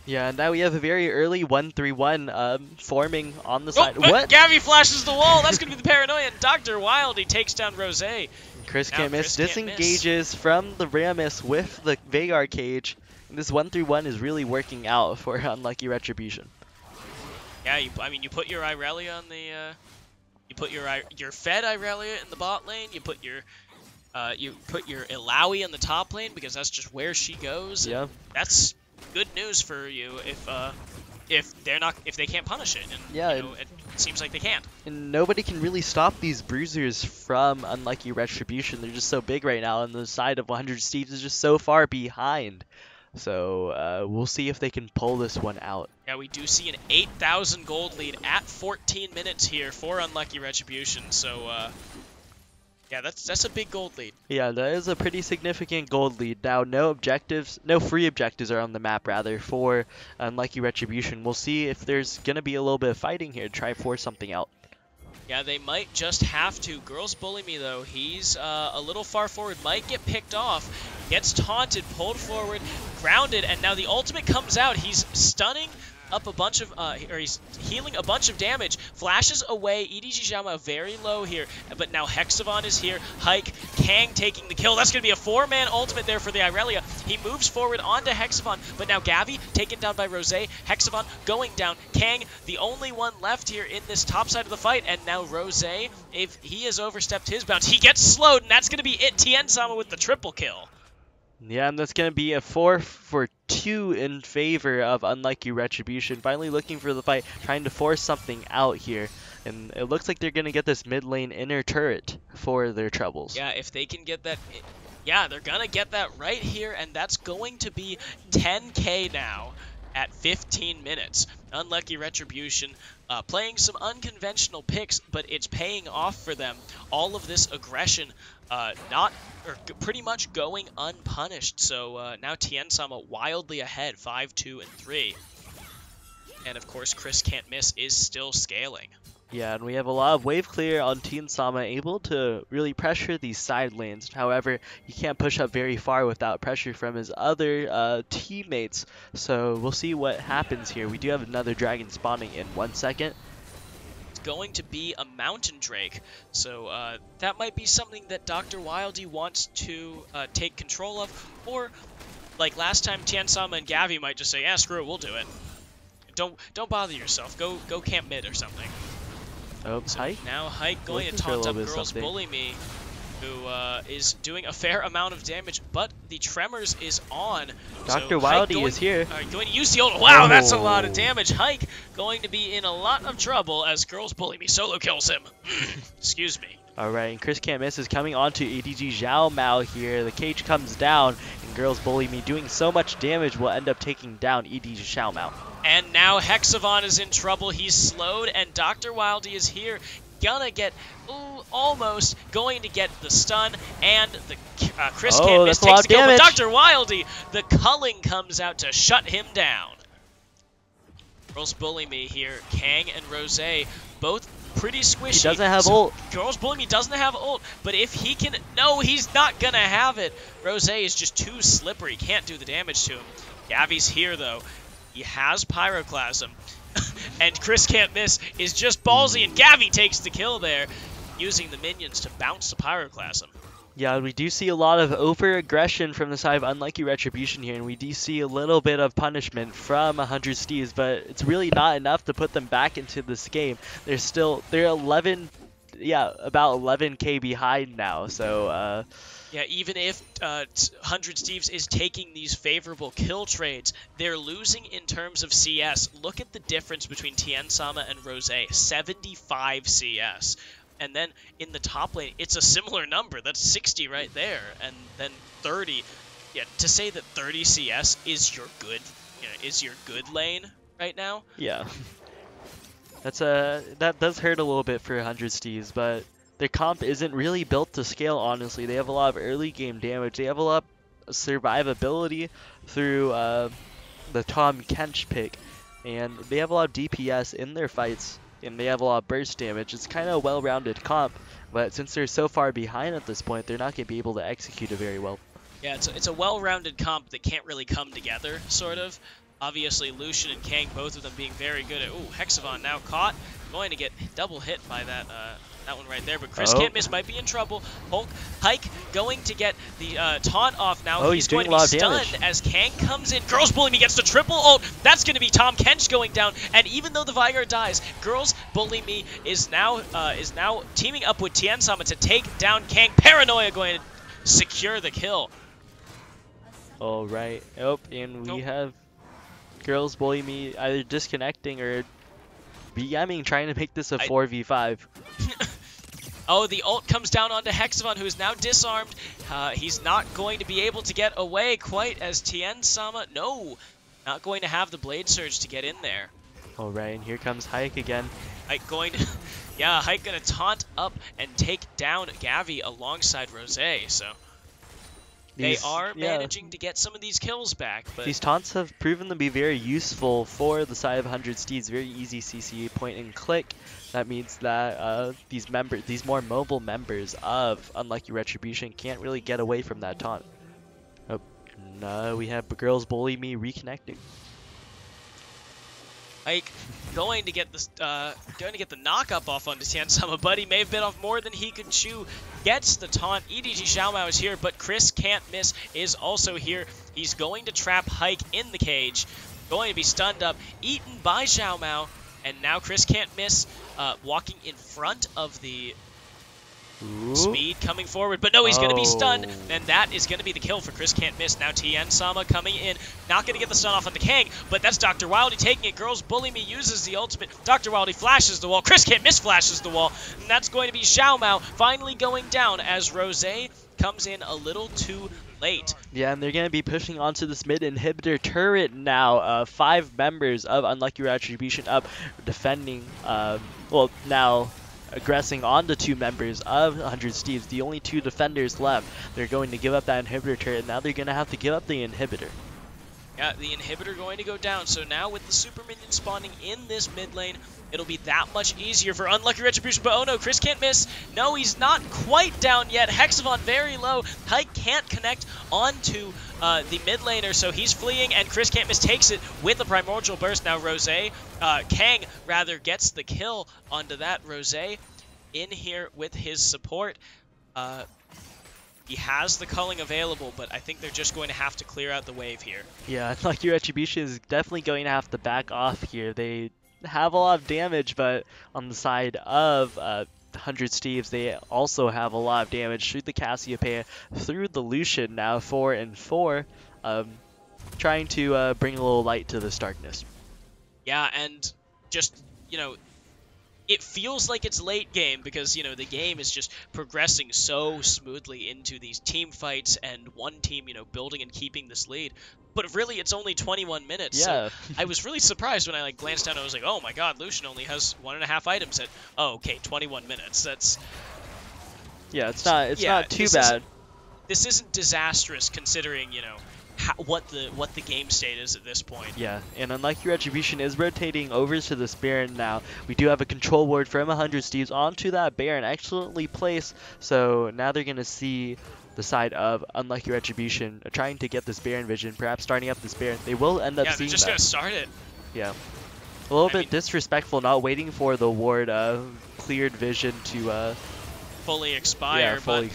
Yeah, and now we have a very early 1-3-1 forming on the side. What? Gavi flashes the wall. That's going to be the paranoia. And Dr. Wildy takes down Rose. Chris can't miss. Disengages from the Rammus with the Veigar cage. And this 1-3-1 is really working out for Unlucky Retribution. Yeah, you put your Irelia on the, you put your fed Irelia in the bot lane. You put your Illaoi in the top lane because that's just where she goes. Yeah, that's good news for you if they can't punish it. And yeah, you know, it seems like they can't. And nobody can really stop these bruisers from Unlucky Retribution. They're just so big right now, and the side of 100 Steves is just so far behind. So we'll see if they can pull this one out. Yeah, we do see an 8,000 gold lead at 14 minutes here for Unlucky Retribution. So yeah, that's a big gold lead. Yeah, that is a pretty significant gold lead. Now, no free objectives are on the map, rather, for Unlucky Retribution. We'll see if there's going to be a little bit of fighting here to try to force something out. Yeah, they might just have to. Girls Bully Me, though. He's a little far forward. Might get picked off. Gets taunted, pulled forward, grounded, and now the ultimate comes out. He's stunning up a bunch of, or he's healing a bunch of damage. Flashes away. EDG Xiaoma very low here, but now Hexavon is here. Hike, Kang taking the kill. That's going to be a 4-man ultimate there for the Irelia. He moves forward onto Hexavon, but now Gavi taken down by Rose. Hexavon going down. Kang, the only one left here in this top side of the fight, and now Rose, if he has overstepped his bounds, he gets slowed, and that's going to be it. Tien Sama with the triple kill. Yeah, and that's going to be a 4-for-2 in favor of Unlucky Retribution. Finally looking for the fight, trying to force something out here. And it looks like they're going to get this mid lane inner turret for their troubles. Yeah, if they can get that... Yeah, they're going to get that right here, and that's going to be 10k now at 15 minutes. Unlucky Retribution playing some unconventional picks, but it's paying off for them. All of this aggression pretty much going unpunished. So now Tien Sama wildly ahead, 5-2 and 3. And of course, Chris Can't Miss is still scaling. Yeah, and we have a lot of wave clear on Tien Sama, able to really pressure these side lanes. However, he can't push up very far without pressure from his other teammates. So we'll see what happens here. We do have another dragon spawning in 1 second. It's going to be a Mountain Drake. So that might be something that Dr. Wildey wants to take control of. Or, like last time, Tien Sama and Gavi might just say, yeah, screw it, we'll do it. Don't bother yourself. Go camp mid or something. Oh, So Hike? now Hike going to taunt up Girls Bully Me, who is doing a fair amount of damage, but the Tremors is on. Dr. Wildey is here. Going to use the ult. Wow, that's a lot of damage. Hike going to be in a lot of trouble as Girls Bully Me solo kills him. Excuse me. Alright, and Chris Can't Miss is coming onto ADG Zhao Mao here. The cage comes down, and Girls Bully Me doing so much damage will end up taking down ADG Zhao Mao. And now Hexavon is in trouble. He's slowed, and Dr. Wildey is here. Gonna get, almost going to get the stun, and the Chris Can't Miss takes the kill. But Dr. Wildey, the culling comes out to shut him down. Girls Bully Me here. Kang and Rose, both pretty squishy. He doesn't have ult. Girls Bully Me doesn't have ult, but if he can... No, he's not gonna have it. Rose is just too slippery. Can't do the damage to him. Gavi's here, though. He has Pyroclasm. And Chris Can't Miss is just ballsy, and Gavi takes the kill there, using the minions to bounce the Pyroclasm. Yeah, we do see a lot of over-aggression from the side of Unlucky Retribution here, and we do see a little bit of punishment from 100 Steves, but it's really not enough to put them back into this game. They're 11, about 11k behind now, so yeah, even if 100 Steves is taking these favorable kill trades, they're losing in terms of CS. Look at the difference between Tien Sama and Rose, 75 CS. And then in the top lane, it's a similar number. That's 60 right there. And then 30. Yeah, to say that 30 CS is your good lane right now. Yeah. That does hurt a little bit for 100 Steves, but their comp isn't really built to scale, honestly. They have a lot of early game damage. They have a lot of survivability through the Tom Kench pick. And they have a lot of DPS in their fights. And they have a lot of burst damage. It's kind of a well-rounded comp, but since they're so far behind at this point, they're not going to be able to execute it very well. Yeah, it's a well-rounded comp that can't really come together, sort of. Obviously, Lucian and Kang, both of them being very good at... Ooh, Hexavon now caught. Going to get double hit by that one right there, but Chris Can't Miss might be in trouble. Hike going to get the taunt off now. He's going to be stunned as Kang comes in. Girls Bully Me gets the triple ult. That's going to be Tom Kench going down. And even though the Vigor dies, Girls Bully Me is now teaming up with Tien Sama to take down Kang. Paranoia going to secure the kill. All right. Oh, and we have Girls Bully Me either disconnecting or BMing, trying to make this a 4v5. Oh, the ult comes down onto Hexavon, who is now disarmed. He's not going to be able to get away quite as Tien Sama. No, not going to have the Blade Surge to get in there. All right, and here comes Hike again. Hike going to, yeah, Hike going to taunt up and take down Gavi alongside Rose. So they are managing to get some of these kills back. But these taunts have proven to be very useful for the side of 100 Steeds. Very easy CC point and click. That means that these more mobile members of Unlucky Retribution can't really get away from that taunt. Oh, no, we have Girls Bully Me reconnecting. Ike going to get the knock up off onto Tiansama, but he may have bit off more than he could chew. Gets the taunt. EDG Xiaomao is here, but Chris Can't Miss is also here. He's going to trap Hike in the cage. Going to be stunned up, eaten by Xiaomao, and now Chris Can't Miss walking in front of the Ooh. Speed coming forward, but no, he's going to be stunned, Oh. and that is going to be the kill for Chris Can't Miss. Now Tiansama coming in, not going to get the stun off on the Kang, but that's Dr. Wildy taking it. Girls Bully Me uses the ultimate. Dr. Wildy flashes the wall. Chris Can't Miss flashes the wall, and that's going to be Xiaomao finally going down as Rosé comes in a little too late. Yeah, and they're going to be pushing onto this mid inhibitor turret now. 5 members of Unlucky Retribution up defending, well, now aggressing on the 2 members of 100 Steves, the only 2 defenders left. They're going to give up that inhibitor turret. Now they're going to have to give up the inhibitor. Yeah, the inhibitor going to go down. So now with the super minion spawning in this mid lane, it'll be that much easier for Unlucky Retribution. But oh no, Chris Can't Miss. No, he's not quite down yet. Hexavon very low. Hike can't connect onto the mid laner, so he's fleeing, and Chris Can't Miss takes it with a Primordial Burst. Now Rosé, Kang rather, gets the kill onto that. Rosé in here with his support. He has the culling available, but I think they're just going to have to clear out the wave here. Yeah, Unlucky Retribution is definitely going to have to back off here. They have a lot of damage, but on the side of 100 Steves, they also have a lot of damage through the Cassiopeia, through the Lucian, now 4 and 4, trying to bring a little light to this darkness. Yeah, and just, you know, it feels like it's late game because, you know, the game is just progressing so smoothly into these team fights and one team, you know, building and keeping this lead. But really, it's only 21 minutes. Yeah. So I was really surprised when I glanced down and I was like, oh my god, Lucian only has 1.5 items at, oh, okay, 21 minutes. That's... Yeah, it's not too bad. This isn't disastrous considering, you know, what the game state is at this point. Yeah, and Unlucky Retribution is rotating over to this Baron now. We do have a control ward from 100 Steves onto that Baron, excellently placed. So now they're going to see the side of Unlucky Retribution trying to get this Baron vision, perhaps starting up this Baron. They will end up yeah, seeing they're just that. going to start it. Yeah. A little bit disrespectful, not waiting for the ward cleared vision to fully expire, but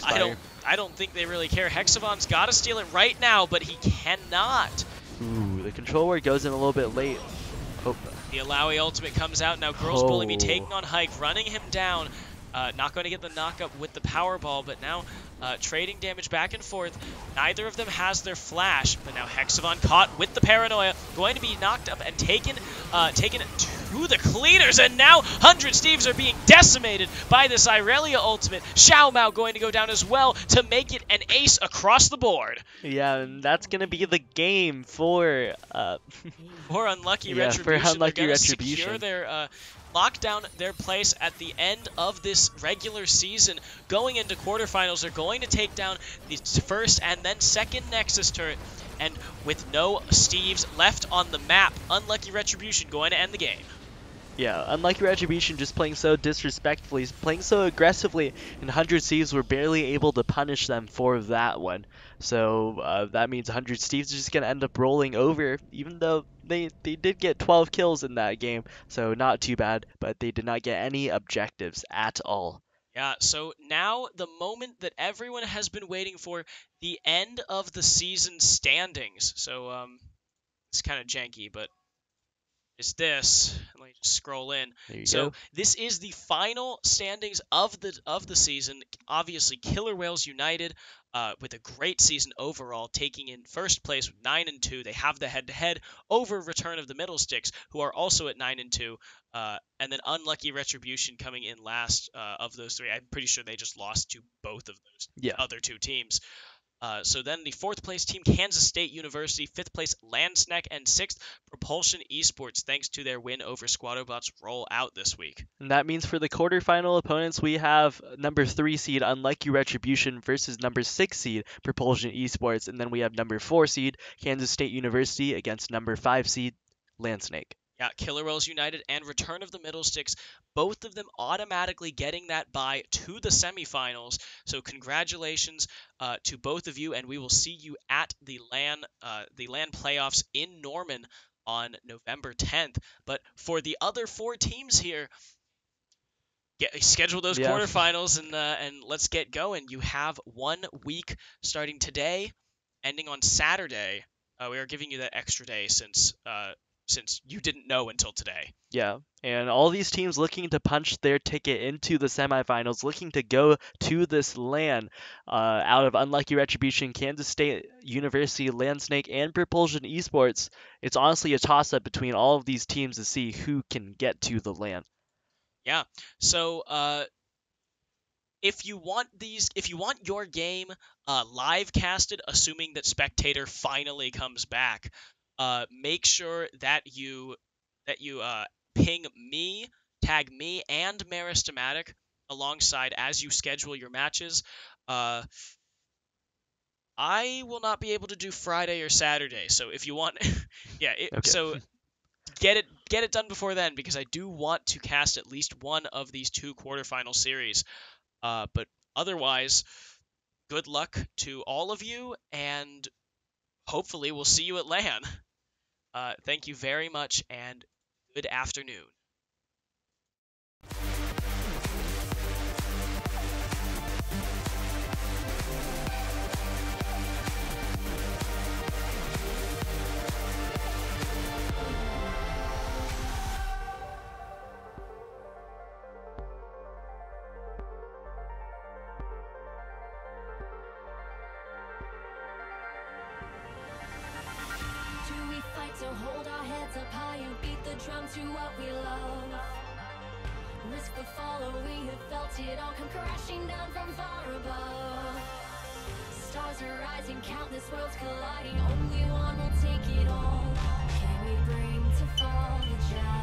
I don't think they really care. Hexavon's got to steal it right now, but he cannot. Ooh, the control ward goes in a little bit late. Oh. The Alawi ultimate comes out. Now Girls Bully Me taking on Hike, running him down. Not going to get the knockup with the Powerball, but now trading damage back and forth. Neither of them has their flash, but now Hexavon caught with the Paranoia, going to be knocked up and taken to the cleaners, and now 100 Steves are being decimated by this Irelia ultimate. Xiaomao going to go down as well to make it an ace across the board. Yeah, and that's going to be the game for Unlucky yeah, Retribution. For Unlucky They're Retribution. secure their lock down their place at the end of this regular season. Going into quarterfinals, they're going to take down the first and then second Nexus turret. And with no Steves left on the map, Unlucky Retribution going to end the game. Yeah, Unlucky Retribution just playing so disrespectfully, playing so aggressively, and 100 Steves were barely able to punish them for that one. So that means 100 Steves are just going to end up rolling over, even though they did get 12 kills in that game, so not too bad, but they did not get any objectives at all. Yeah, so now the moment that everyone has been waiting for, the end of the season standings. So it's kind of janky, but it's this. Let me just scroll in. There you So go. this is the final standings of the season. Obviously, Killer Whales United, with a great season overall, taking in first place with 9-2. They have the head-to-head over Return of the Middlesticks, who are also at 9-2. And then Unlucky Retribution coming in last of those three. I'm pretty sure they just lost to both of those other two teams. So then the fourth place team, Kansas State University, fifth place, Landsnack, and sixth, Propulsion Esports, thanks to their win over Squattobots roll out this week. And that means for the quarterfinal opponents, we have number 3 seed Unlucky Retribution versus number 6 seed Propulsion Esports, and then we have number 4 seed Kansas State University against number 5 seed Landsnake. Yeah, Killer Whales United and Return of the Middlesticks, both of them automatically getting that bye to the semifinals. So congratulations to both of you, and we will see you at the LAN playoffs in Norman on November 10th. But for the other 4 teams here, schedule those Yeah. quarterfinals and let's get going. You have 1 week starting today, ending on Saturday. We are giving you that extra day since you didn't know until today. Yeah, and all these teams looking to punch their ticket into the semifinals, looking to go to this LAN out of Unlucky Retribution, Kansas State University, Landsnake, and Propulsion Esports. It's honestly a toss-up between all of these teams to see who can get to the LAN. Yeah. So if you want your game live casted, assuming that Spectator finally comes back, make sure that you ping me, tag me and Maristematic alongside as you schedule your matches. I will not be able to do Friday or Saturday, so if you want, yeah, Okay. so get it done before then, because I do want to cast at least one of these 2 quarterfinal series. But otherwise, good luck to all of you, and hopefully we'll see you at LAN. Thank you very much, and good afternoon. To hold our heads up high and beat the drum to what we love. Risk the fall, or we have felt it all come crashing down from far above. Stars are rising, countless worlds colliding. Only one will take it all. Can we bring to fall the giant?